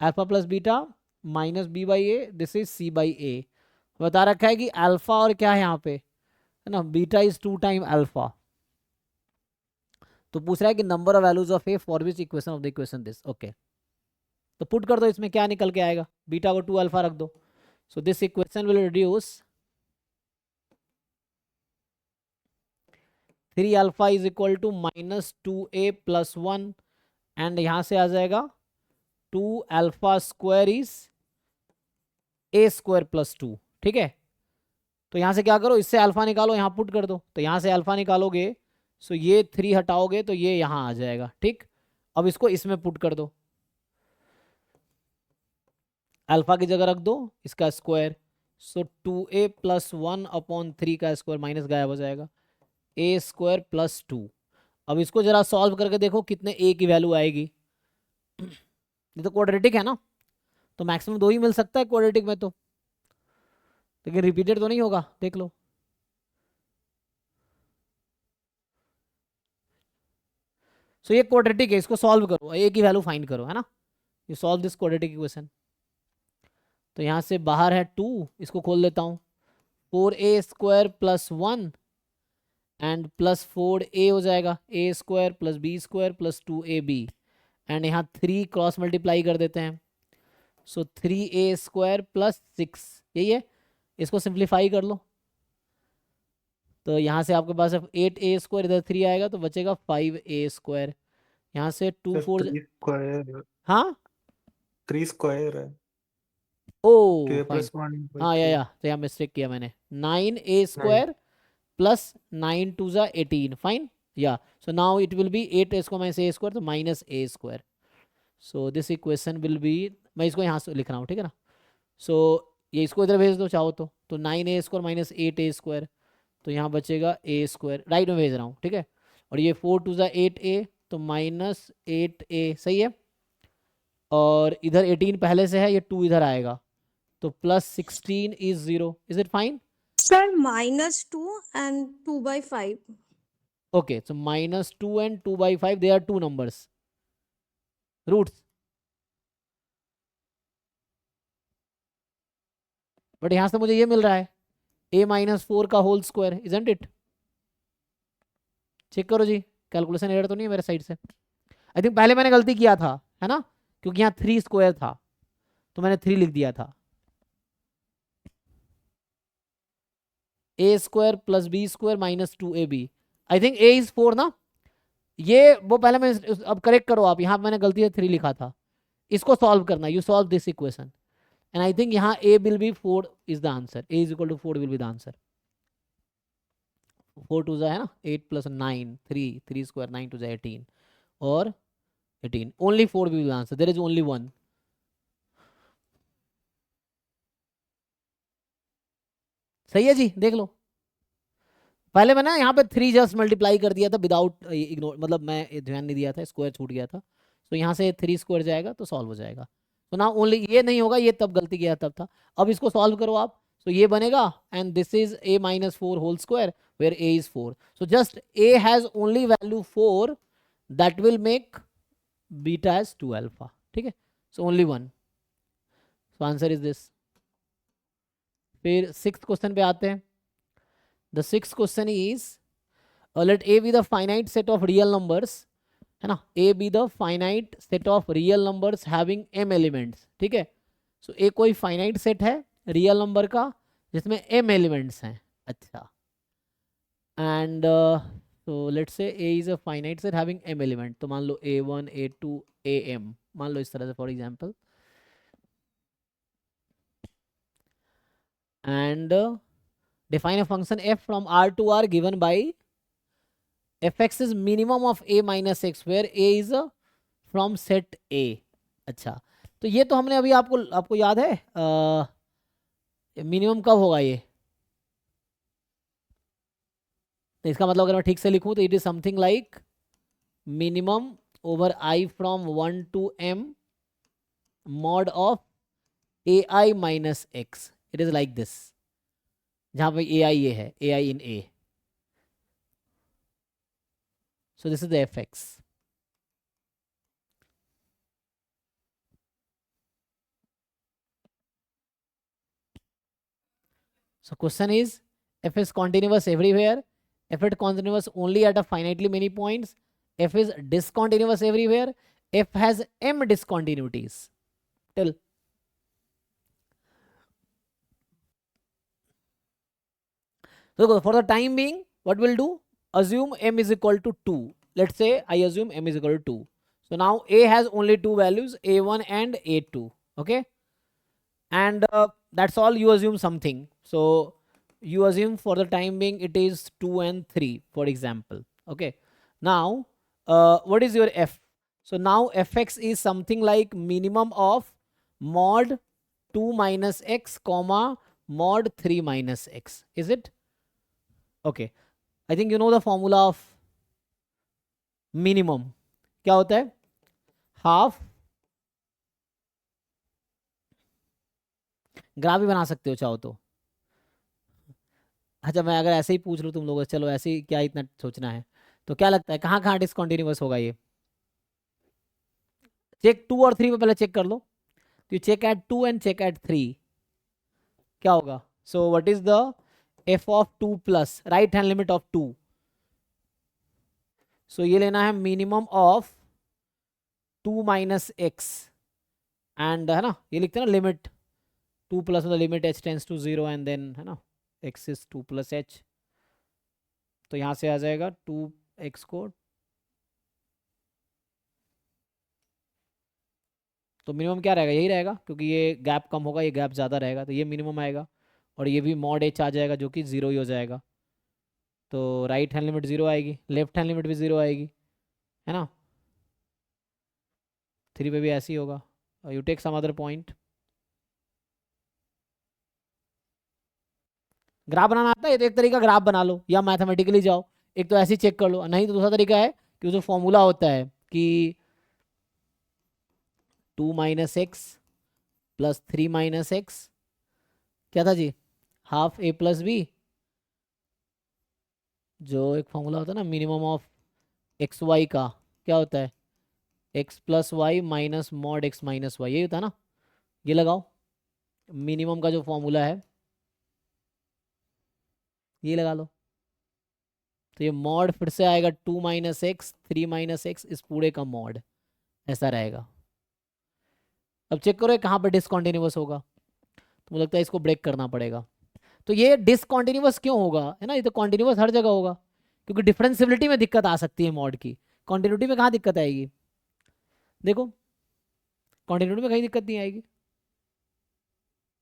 alpha plus beta minus b by a, this is c by a. बता रखा है कि अल्फा और क्या है यहाँ पे, है ना, बीटा इज 2 टाइम अल्फा। तो पूछ रहा है कि number of values of a for which equation of the equation this. Okay, तो पुट कर दो, इसमें क्या निकल के आएगा, बीटा को 2 अल्फा रख दो, so this equation will reduce 3 alpha is equal to minus 2a plus 1, and यहां से आ जाएगा 2 alpha square is a square plus 2। ठीक है, तो यहां से क्या करो, इससे अल्फा निकालो, यहां पुट कर दो, तो यहां से अल्फा निकालोगे, सो ये 3 हटाओगे तो ये यहां आ जाएगा। ठीक, अब इसको इसमें पुट कर दो, अल्फा की जगह रख दो इसका स्क्वायर, सो 2a प्लस 1 अपॉन 3 का स्क्वायर, माइनस गायब हो जाएगा, a स्क्वायर प्लस 2। अब इसको जरा सॉल्व करके देखो कितने a की वैल्यू आएगी। ये तो क्वाड्रेटिक है ना, तो मैक्सिमम 2 ही मिल सकता है क्वाड्रेटिक में, तो लेकिन रिपीटेड तो नहीं होगा, देख लो। सो ये क्वाड्रेटिक है, इसको सॉल्व करो, a की वैल्यू फाइंड करो, है ना, you solve this quadratic equation. तो यहाँ से बाहर है 2, इसको खोल लेता हूँ, 4a square plus 1 and plus 4a हो जाएगा, a square plus b square plus 2ab, and यहाँ 3 क्रॉस मल्टीप्लाई कर देते हैं, सो 3a स्क्वायर प्लस 6, यही है, इसको सिंप्लीफाई कर लो, तो यहाँ से आपके पास 8a स्क्वायर, इधर 3 आएगा तो बचेगा 5a स्क्वायर, यहाँ से 2 सर 4, 3 स्क्वायर, हाँ 3 स्क्वायर है, ओ 2a फाइन, plus 1 by हाँ 3, या तो यहाँ मिस्टेक किया मैंने, 9a स्क्वायर प्लस 9 2 जा 18, फाइन, या so now it will be 8 square minus a square, तो minus a square. So this equation will be, मैं इसको यहाँ से लिख रहा हूँ, ठीक है ना, सो ये इसको इधर भेज दो चाहो तो 9a square minus 8a square, तो यहाँ बचेगा a स्क्वायर, राइट में भेज रहा हूँ, ठीक है, और ये 4 2 जा 8a, तो माइनस 8a, सही है, और इधर 18 पहले से है, ये 2 इधर आएगा, तो plus 16 is 0। Is it fine? Sir -2 and 2/5. Okay, so -2 and 2/5, they are two numbers, roots, but यहां से मुझे ये मिल रहा है a-4 का whole square, isn't it? Check करो जी, कैलकुलेशन एरर तो नहीं है मेरे साइड से? आई थिंक पहले मैंने गलती किया था, है ना, क्योंकि यहाँ 3 स्क्वायर था तो मैंने 3 लिख दिया था, a square plus b square minus 2ab, I think a is 4 ना, ये वो पहले मैं, अब करेक्ट करो आप, यहाँ मैंने गलती से 3 लिखा था, इसको सॉल्व करना, you solve this equation, and I think यहाँ a will be 4 is the answer, a is equal to 4 will be the answer, 4 2 जा है ना 8 प्लस 9 3 स्क्वायर 9 2 जा 18, और 18, only 4 will be the answer, there is only 1। सही है जी, देख लो, पहले मैंने यहाँ पे 3 जस्ट मल्टीप्लाई कर दिया था विदाउट इग्नोर, मतलब मैं ध्यान नहीं दिया था, स्क्वायर छूट गया था, तो यहाँ से 3 स्क्वायर जाएगा तो सॉल्व हो जाएगा, तो ना ओनली ये नहीं होगा, ये तब गलती किया तब था, अब इसको सॉल्व करो आप, तो ये बनेगा, and this is a-4 whole square where a is 4. So just a has only value 4, that will make beta as 2 alpha. ठीक है, so only one. So answer is this. फिर सिक्स्थ क्वेश्चन पे आते हैं. The sixth question is, let a be the finite set of real numbers, है ना, a be the finite set of real numbers having m elements. ठीक है, so a कोई finite set है रियल नंबर का जिसमें m elements हैं. अच्छा, and so let's say a is a finite set having m element. तो मान लो a1 a2 am, मान लो इस तरह से for example. And define a function f from R to R given by fx is minimum of a minus x where a is from set A. अच्छा, तो ये तो हमने अभी आपको याद है मिनिमम कब होगा ये. तो इसका मतलब अगर मैं ठीक से लिखूं तो it is something like minimum over i from 1 to m mod of ai minus x. It is like this, जहां पे ai ये है, ai in a. So this is the fx. So question is, f is continuous everywhere, f is continuous only at a finitely many points, f is discontinuous everywhere, f has m discontinuities. Tell. So for the time being, what we'll do, assume m is equal to 2. Let's say I assume m is equal to 2. So now a has only two values, a1 and a2. Okay, and that's all. You assume something. So you assume for the time being it is 2 and 3, for example. Okay, now what is your f? So now fx is something like minimum of mod 2 minus x comma mod 3 minus x. Is it? Okay, I think you know the formula of minimum. क्या होता है? हाफ, ग्राफ भी बना सकते हो चाहो तो. अच्छा, मैं अगर ऐसे ही पूछ लूँ तुम लोगों से, चलो ऐसे ही, क्या इतना सोचना है, तो क्या लगता है कहाँ कहाँ डिसकंटिन्यूअस होगा ये? चेक 2 और 3 पे पहले चेक कर लो. तो you check at 2 and check at 3, क्या होगा? So what is the f of 2 plus right hand limit of 2? सो ये लेना है minimum of 2 minus x, and है ना, ये लिखते हैं ना लिमिट 2 प्लस मतलब limit h tends to 0 and then है ना x इज 2 प्लस h. तो यहाँ से आ जाएगा 2x को, तो मिनिमम क्या रहेगा? यही रहेगा, क्योंकि ये गैप कम होगा, ये गैप ज़्यादा रहेगा, तो ये मिनिमम आएगा. और ये भी मॉड h आ जाएगा जो कि 0 ही हो जाएगा. तो राइट हैंड लिमिट 0 आएगी, लेफ्ट हैंड लिमिट भी 0 आएगी, है ना. 3 पे भी ऐसे ही होगा. You take some other point. Graph बनाना आता है तो एक तरीका ग्राफ बना लो, या मैथमेटिकली जाओ, एक तो ऐसे ही चेक कर लो. नहीं तो दूसरा तरीका है कि जो फॉर्मूला होता है कि 2 minus x plus 3 minus x, क्या था जी? हाफ ए प्लस बी. जो एक फॉर्मूला होता है ना मिनिमम ऑफ एक्स वाई का, क्या होता है? X plus y minus mod x minus y, यही होता है ना. ये लगाओ, मिनिमम का जो फॉर्मूला है ये लगा लो. तो ये मॉड फिर से आएगा 2 माइनस एक्स 3 माइनस एक्स, इस पूरे का मॉड ऐसा रहेगा. अब चेक करो कहाँ पर डिसकंटिन्यूअस होगा. तो मुझे लगता है इसको ब्रेक करना पड़ेगा. तो ये डिसकंटिन्यूअस क्यों होगा, है ना? ये तो कॉन्टिन्यूअस हर जगह होगा, क्योंकि डिफरेंशियबिलिटी में दिक्कत आ सकती है मॉड की. कॉन्टिन्यूटी में कहाँ दिक्कत आएगी? देखो, कॉन्टिन्यूटी में कहीं दिक्कत नहीं आएगी.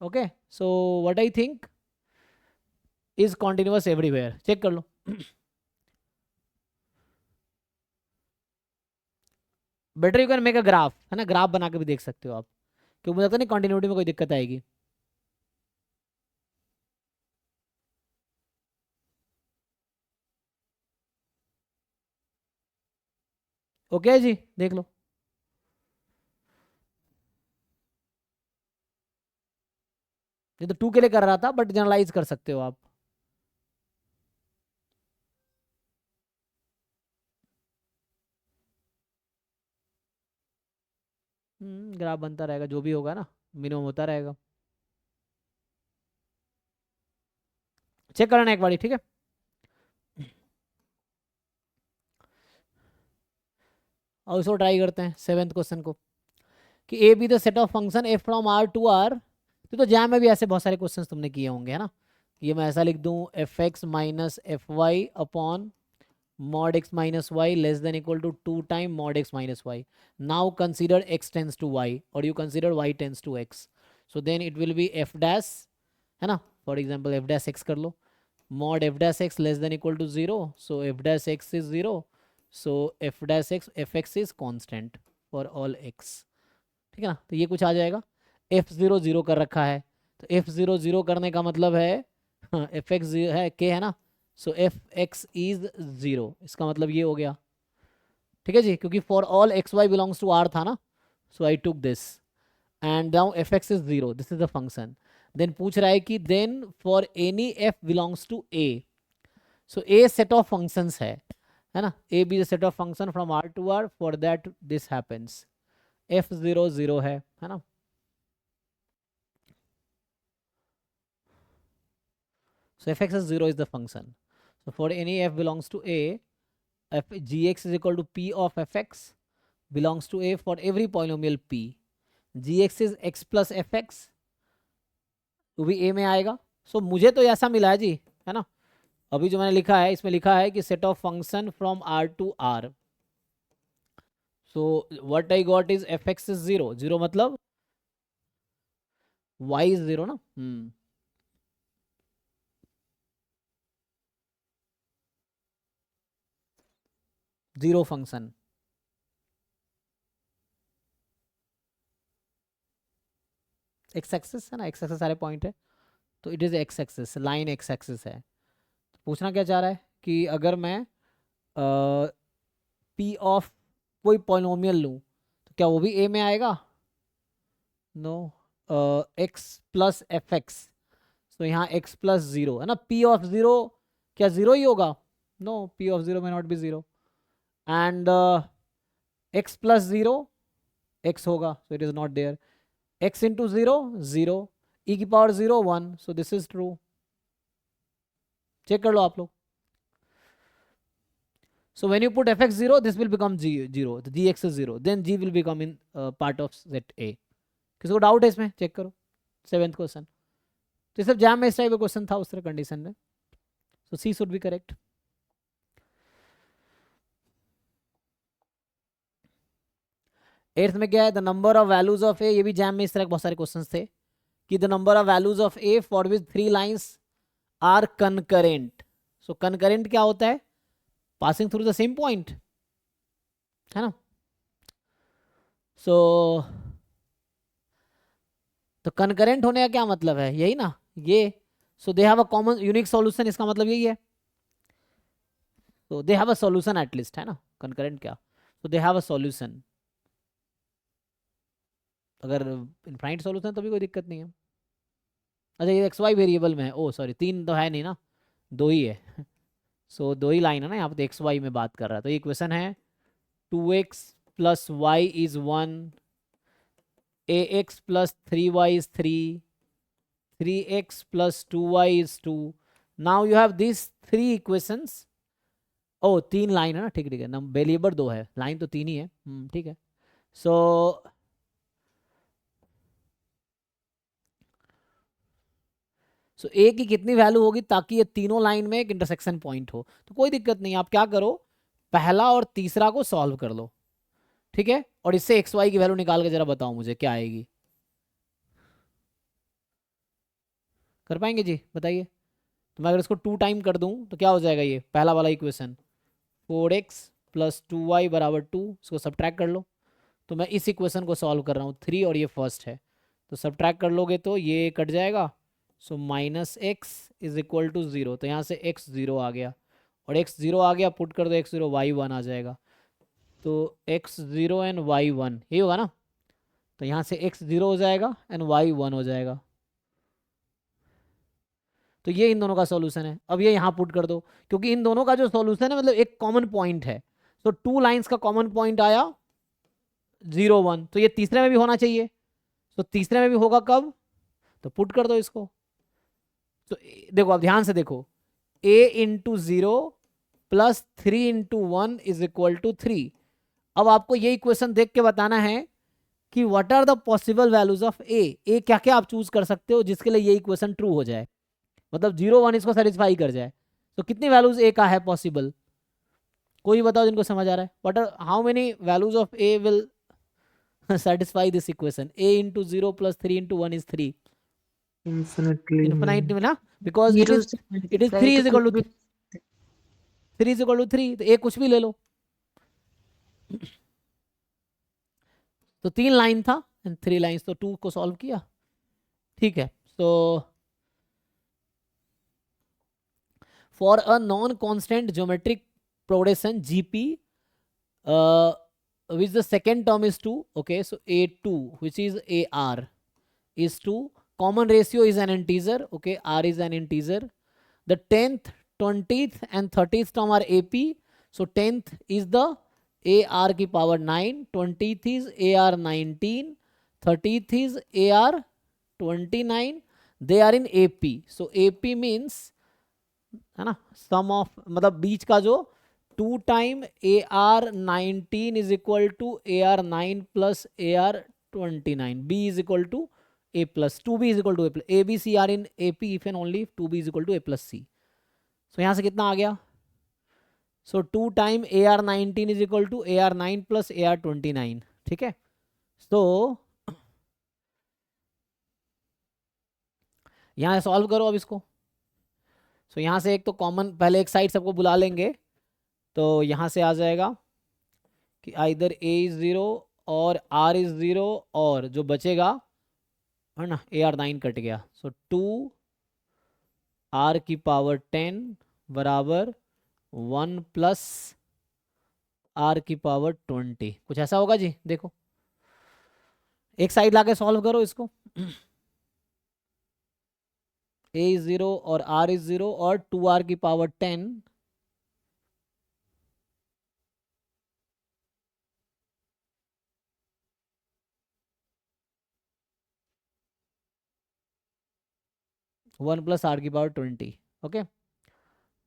Okay, so what I think is continuous everywhere. Check कर लो. Better you can make a graph, है ना, ग्राफ बना के भी देख सकते हो आप, क्योंकि मुझे लगता नहीं कॉन्टिन्यूटी में कोई दिक्कत आएगी. ओके जी, देख लो. ये तो 2 के लिए कर रहा था, बट जनरलाइज कर सकते हो आप. ग्राफ बनता रहेगा, जो भी होगा ना मिनिमम होता रहेगा। चेक करना एक बारी, ठीक है। और इसको ट्राई करते हैं 7th क्वेश्चन को, कि A be the set of function f from R to R. तो जैम में भी ऐसे बहुत सारे क्वेश्चंस तुमने किए होंगे, है ना। ये मैं ऐसा लिख दूं, f x minus f y upon mod x minus y less than equal to 2 time mod x minus y. Now consider x tends to y, or you consider y tends to x. So then it will be f dash, है ना, for example f dash x कर लो, mod f dash x less than equal to 0, so f dash x is 0, so f dash x fx is constant for all x, ठीक है ना। तो ये कुछ आ जाएगा, f0 0 कर रखा है, तो f0 0 करने का मतलब है fx है k, है ना, सो एफ एक्स इज 0, इसका मतलब ये हो गया, ठीक है जी, क्योंकि for all x y belongs to R था ना, so I took this and now f x is 0, this is the function. Then पूछ रहा है कि then for any f belongs to a, so a set of functions है ना, a be the set of function from R to R, for that this happens, f0 0 है ना। So fx is 0 is the function. So for any f belongs to A, f gx is equal to p of fx belongs to A for every polynomial p. gx is x plus fx, तो भी A में आएगा। So मुझे तो ऐसा मिला है जी, है ना, अभी जो मैंने लिखा है इसमें लिखा है कि set of function from R to R. So what I got is fx is 0, 0 मतलब y is 0 ना, जीरो फंक्शन, एक्स एक्सिस है ना, एक्स एक्सिस सारे पॉइंट है, तो it is x axis, line x axis है। पूछना क्या चाह रहा है कि अगर मैं पी ऑफ कोई पॉलिनोमियल लूँ तो क्या वो भी ए में आएगा? No, x plus f x, तो यहाँ एक्स प्लस 0 है ना, पी ऑफ 0 क्या 0 ही होगा? नो, पी ऑफ 0 में not be 0, and x plus 0 x होगा, so it is not there, x into 0 0, e की power 0 1, so this is true। चेक कर लो आप लोग। So when you put fx 0, this will become 0, the gx is 0, then g will become in part of set A। किसी को डाउट है इसमें? चेक करो 7th क्वेश्चन। तो ये सब जैम में इस टाइप का क्वेश्चन था उस तरह कंडीशन में, so C should be correct। Eighth में क्या है, the number of values of a, ये भी जैम में इस तरह के बहुत सारे क्वेश्चंस थे कि the number of values of a for which 3 lines are concurrent. So concurrent क्या होता है? Passing through the same point, है ना। सो तो कनकरेंट होने का क्या मतलब है? यही ना, ये। So they have a common unique solution, इसका मतलब यही है। तो they have a solution at least, है ना। कनकरेंट क्या? तो दे हैव अ सॉल्यूशन। अगर इनफाइनाइट सॉल्यूशन तो भी कोई दिक्कत नहीं है। अच्छा, ये एक्स वाई वेरिएबल में है, ओ सॉरी 3 तो है नहीं ना, 2 ही है। सो 2 ही लाइन है ना यहाँ पे, तो एक्स वाई में बात कर रहा है। तो ये इक्वेशन है 2x plus y is 1, ax plus 3y is 3, 3x plus 2y is 2। Now you have this 3 equations. Oh 3 line है ना, ठीक है, नम वेरिएबल 2 है, लाइन तो 3 ही है, ठीक है। सो ए की कितनी वैल्यू होगी ताकि ये तीनों लाइन में एक इंटरसेक्शन पॉइंट हो? तो कोई दिक्कत नहीं, आप क्या करो, पहला और तीसरा को सॉल्व कर लो, ठीक है, और इससे एक्स वाई की वैल्यू निकाल के जरा बताओ मुझे क्या आएगी। कर पाएंगे जी? बताइए। तो मैं अगर इसको 2 टाइम कर दूं तो क्या हो जाएगा? ये पहला वाला इक्वेशन 4x प्लस 2y बराबर 2, इसको सब्ट्रैक्ट कर लो। तो मैं इस इक्वेशन को सॉल्व कर रहा हूँ, 3 और ये फर्स्ट है, तो सब्ट्रैक्ट कर लोगे तो ये कट जाएगा। So minus x is equal to 0, तो यहाँ से x 0 आ गया, और x 0 आ गया, पुट कर दो x 0, y 1 आ जाएगा। तो x 0 एंड y 1 यही होगा ना, तो यहाँ से x 0 हो जाएगा एंड y 1 हो जाएगा। तो ये इन दोनों का सॉल्यूशन है। अब ये यहाँ पुट कर दो, क्योंकि इन दोनों का जो सॉल्यूशन है मतलब एक कॉमन पॉइंट है। तो 2 लाइंस का कॉमन पॉइंट आया 0 1, तो ये तीसरे में भी होना चाहिए। तो तीसरे में भी होगा कब, तो पुट कर दो इसको। तो देखो अब ध्यान से देखो, a into 0 plus 3 into 1 is equal to 3। अब आपको ये इक्वेशन देख के बताना है कि what are the possible values of a क्या क्या आप चूज कर सकते हो जिसके लिए ये इक्वेशन ट्रू हो जाए, मतलब 0 1 इसको सेटिस्फाई कर जाए। तो कितनी वैल्यूज ए का है पॉसिबल, कोई बताओ जिनको समझ आ रहा है। What are how many values of a will satisfy this equation? A into 0 plus 3 into 1 is 3, Infinitely infinite many. ना, because it जीरो is से it is मल्टीप्लाई 3 तो is equal कुछ to भी 3 is equal to 3, तो A कुछ भी ले लो। तो 3 लाइन था एंड 3 लाइंस, तो 2 को सॉल्व किया, ठीक है। So for a non constant geometric progression GP which the second term is 2, okay, so a2 which is ar is 2, common ratio is an integer, okay, r is an integer, the 10th 20th and 30th term are ap, so 10th is the ar की power 9, 20th is ar 19, 30th is ar 29, they are in ap, so ap means है ना सम ऑफ, मतलब बीच का जो 2 time a r 19 is equal to a r 9 plus a r 29, b is equal to a plus 2b is equal to a plus a b c are in A P if and only 2b is equal to a plus c. So यहाँ से कितना आ गया, so 2 time a r 19 is equal to a r 9 plus a r 29, ठीक है। तो यहाँ सॉल्व करो अब इसको। सो यहाँ से एक तो कॉमन, पहले एक साइड सबको बुला लेंगे, तो यहाँ से आ जाएगा कि आइदर a इज 0 और r इज 0, और जो बचेगा है ना ए आर 9 कट गया, सो 2 r की पावर 10 बराबर 1 प्लस r की पावर 20, कुछ ऐसा होगा जी। देखो एक साइड लाके सॉल्व करो इसको, a इज 0 और r इज 0 और 2r की पावर 10 1 प्लस आर की पावर 20, ओके।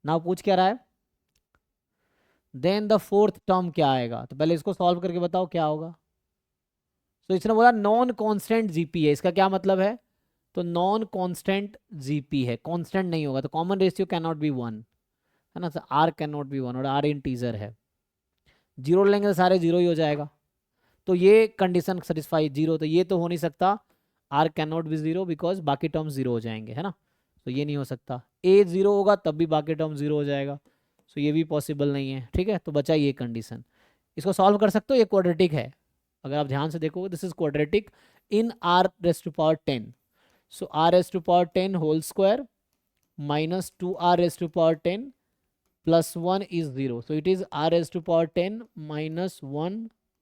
नाउ पूछ क्या रहा है, देन द फोर्थ टर्म क्या आएगा, तो पहले इसको सॉल्व करके बताओ क्या होगा। तो इसने बोला नॉन कांस्टेंट जीपी है, इसका क्या मतलब है, तो नॉन कांस्टेंट जीपी है, कांस्टेंट नहीं होगा, तो common ratio can not be 1, है ना, आर कैन नॉट बी 1 और आर इंटीजर है, जीरो लेंगे तो सारे जीरो ही हो जाएगा, तो ये कंडीशन सेटिस्फाई जीरो, तो ये तो हो नहीं सकता, r can not be zero because बाकी टर्म जीरो हो जाएंगे, है ना, तो ये नहीं हो सकता। ए जीरो होगा तब भी बाकी टर्म जीरो हो जाएगा, सो ये भी पॉसिबल नहीं है, ठीक है। तो बचा ये कंडीशन, इसको सॉल्व कर सकते हो, ये क्वाड्रेटिक है, अगर आप ध्यान से देखोगे this is quadratic in r raise to power 10, so r raise to power 10 whole square minus 2 r raise to power 10 plus 1 is 0, so it is r raised to power 10 minus 1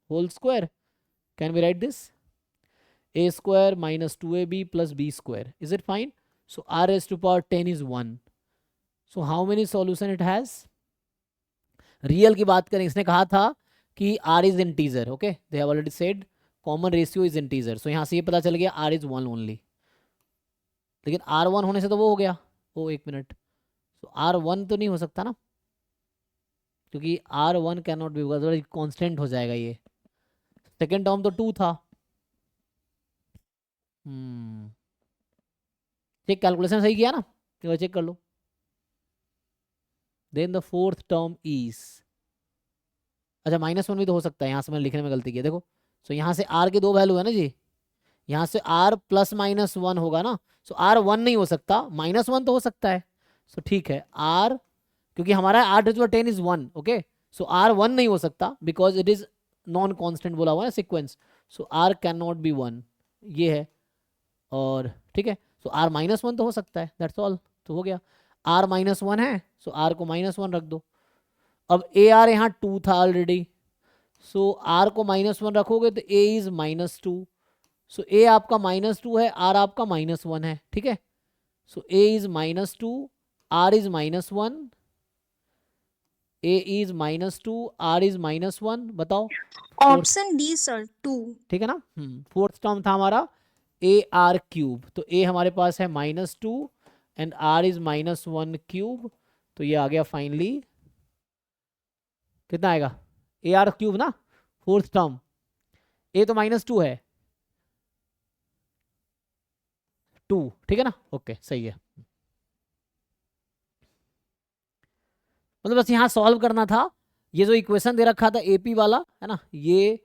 whole square. Can we write this, a square minus 2ab plus b square, is it fine? So r raised to power 10 is 1, so how many solution it has, real की बात करें, इसने कहा था कि r is integer, okay, they have already said common ratio is integer, so यहाँ से ये पता चल गया r is 1 only, लेकिन r 1 होने से तो वो हो गया, ओ एक मिनट, so r 1 तो नहीं हो सकता ना, क्योंकि r1 कैन नॉट बी होगा, कांस्टेंट हो जाएगा ये, सेकेंड टर्म तो 2 था, चेक कैलकुलेशन सही किया ना, तो चेक कर लो। Then the fourth term is, अच्छा -1 भी तो हो सकता है, यहाँ से मैंने लिखने में गलती की, देखो, सो यहाँ से r के दो वैल्यू है ना जी, यहाँ से r प्लस -1 होगा ना, सो r 1 नहीं हो सकता, -1 तो हो सकता है, सो ठीक है r, क्योंकि हमारा r raise to 10 is 1, okay, so r 1 नहीं हो सकता because it is non constant बोला हुआ है sequence, so r can not be 1, ये है, और ठीक है, सो r -1 तो हो सकता है, दैट्स ऑल, तो हो गया, r -1 है, सो r को -1 रख दो। अब ए आर यहाँ 2 था ऑलरेडी, सो r को -1 रखोगे तो a इज -2, सो a आपका -2 है, r आपका -1 है, ठीक है, so a is -2, r is -1, a is -2, r is -1, बताओ। Option D sir 2। ठीक है ना। फोर्थ टर्म था हमारा ए आर क्यूब, तो ए हमारे पास है -2 एंड आर इज -1 क्यूब, तो ये आ गया फाइनली कितना आएगा, ए आर क्यूब ना, फोर्थ टर्म। ए तो -2 है, 2, ठीक है ना, ओके सही है। मतलब बस यहाँ सॉल्व करना था, ये जो इक्वेशन दे रखा था एपी वाला है ना, ये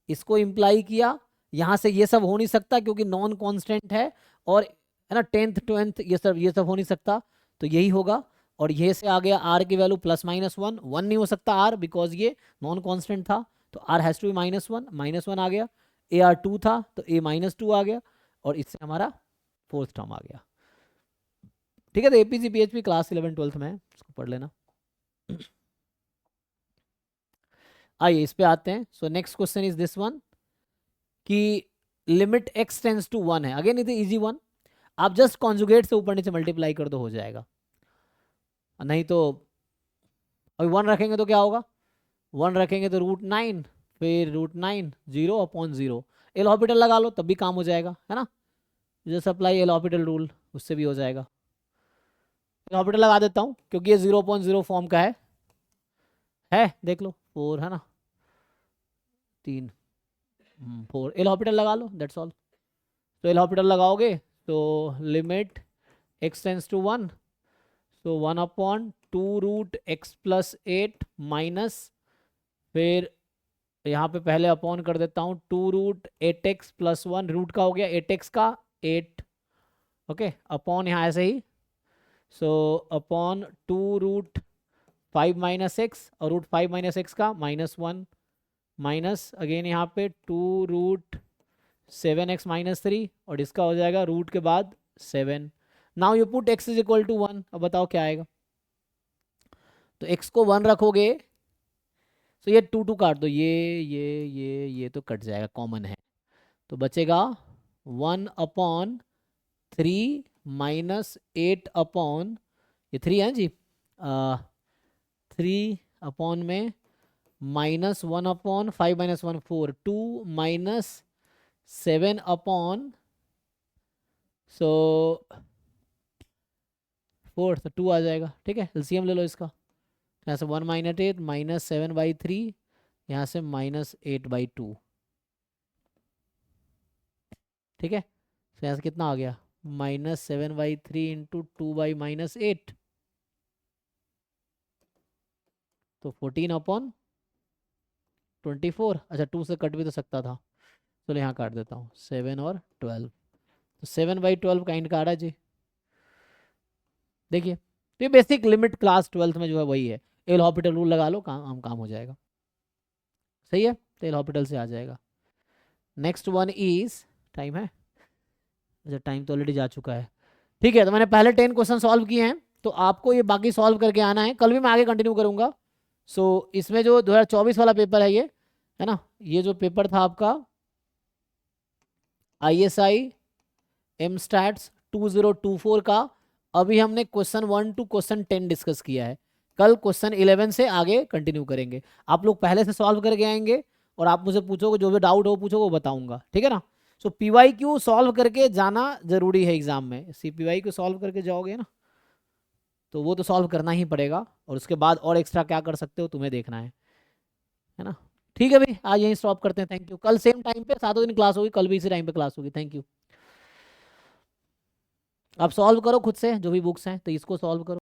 इसको इम्प्लाई किया, यहाँ से ये सब हो नहीं सकता क्योंकि नॉन कांस्टेंट है, और है ना 10th 20th ये सब हो नहीं सकता, तो यही होगा। और ये से आ गया आर की वैल्यू +-1, 1 नहीं हो सकता आर बिकॉज ये नॉन कांस्टेंट था, तो आर हैज टू बी -1 आ गया। ए आर 2 था तो ए -2 आ गया, और इससे हमारा फोर्थ टर्म आ गया। ठीक है, तो एपीसी पीएचपी क्लास 11 12th में है, इसको पढ़ लेना। आइए इस पे आते हैं। So next question is this one कि लिमिट x टेंड्स टू 1 है। Again it is easy one, आप जस्ट कॉन्जुगेट से ऊपर नीचे मल्टीप्लाई कर दो हो जाएगा, नहीं तो अभी 1 रखेंगे तो क्या होगा, 1 रखेंगे तो √9, फिर √9 0/0, एल हॉस्पिटल लगा लो तब भी काम हो जाएगा, है ना। Just apply L hospital rule, उससे भी हो जाएगा। एल हॉस्पिटल लगा देता हूँ क्योंकि ये 0.0 फॉर्म का है, देख लो 4 है ना, 3 4, एल हॉस्पिटल लगा लो, दैट्स ऑल। तो एल हॉस्पिटल लगाओगे तो लिमिट x टेंड्स टू 1, तो 1/2 √x+8 माइनस, फिर यहाँ पे पहले अपॉन कर देता हूँ 2 √8x+1, रूट का हो गया 8x का 8, ओके, अपॉन यहाँ ऐसे ही, सो अपॉन 2 √5 - x, और √5 - x का -1, माइनस अगेन यहाँ पे 2 √7x - 3, और इसका हो जाएगा रूट के बाद 7। नाउ यू पुट x = 1, अब बताओ क्या आएगा। तो x को 1 रखोगे तो ये 2 काट दो, ये तो कट जाएगा, कॉमन है, तो बचेगा 1/3 माइनस 8 ये 3 है जी, 3 में -1/5 - 1 4, 2 -7 सो 4, तो 2 आ जाएगा। ठीक है, एलसीएम ले लो इसका, यहाँ से 1 - 8 -7/3, यहाँ से -8/2, ठीक है। तो यहाँ से कितना आ गया, -7/3 × 2/-8, तो 14/24। अच्छा 2 से कट भी तो सकता था, चलो यहाँ काट देता हूँ, 7 और 12, तो 7/12 काइंड का आ रहा है जी। देखिए, तो ये बेसिक लिमिट क्लास 12th में जो है वही है, एल हॉस्पिटल रूल लगा लो, काम हो जाएगा, सही है, तो एल हॉस्पिटल से आ जाएगा। नेक्स्ट वन इज, टाइम है, अच्छा टाइम तो ऑलरेडी जा चुका है। ठीक है, तो मैंने पहले 10 क्वेश्चन सॉल्व किए हैं, तो आपको ये बाकी सॉल्व करके आना है, कल भी मैं आगे कंटिन्यू करूंगा। सो इसमें जो 2024 वाला पेपर है ये, है ना, ये जो पेपर था आपका ISI MStats 2024 का, अभी हमने क्वेश्चन 1 to क्वेश्चन 10 डिस्कस किया है, कल क्वेश्चन 11 से आगे कंटिन्यू करेंगे। आप लोग पहले से सॉल्व करके आएंगे और आप मुझे पूछोगे, जो भी डाउट हो पूछोगे वो बताऊंगा, ठीक है ना। सो PYQ सॉल्व करके जाना जरूरी है एग्जाम में, PYQ सॉल्व करके जाओगे ना तो वो तो सॉल्व करना ही पड़ेगा, और उसके बाद और एक्स्ट्रा क्या कर सकते हो तुम्हें देखना है ना। ठीक है भाई, आज यहीं स्टॉप करते हैं, थैंक यू। कल सेम टाइम पे 7 दिन क्लास होगी, कल भी इसी टाइम पे क्लास होगी, थैंक यू। आप सॉल्व करो खुद से, जो भी बुक्स हैं तो इसको सॉल्व करो।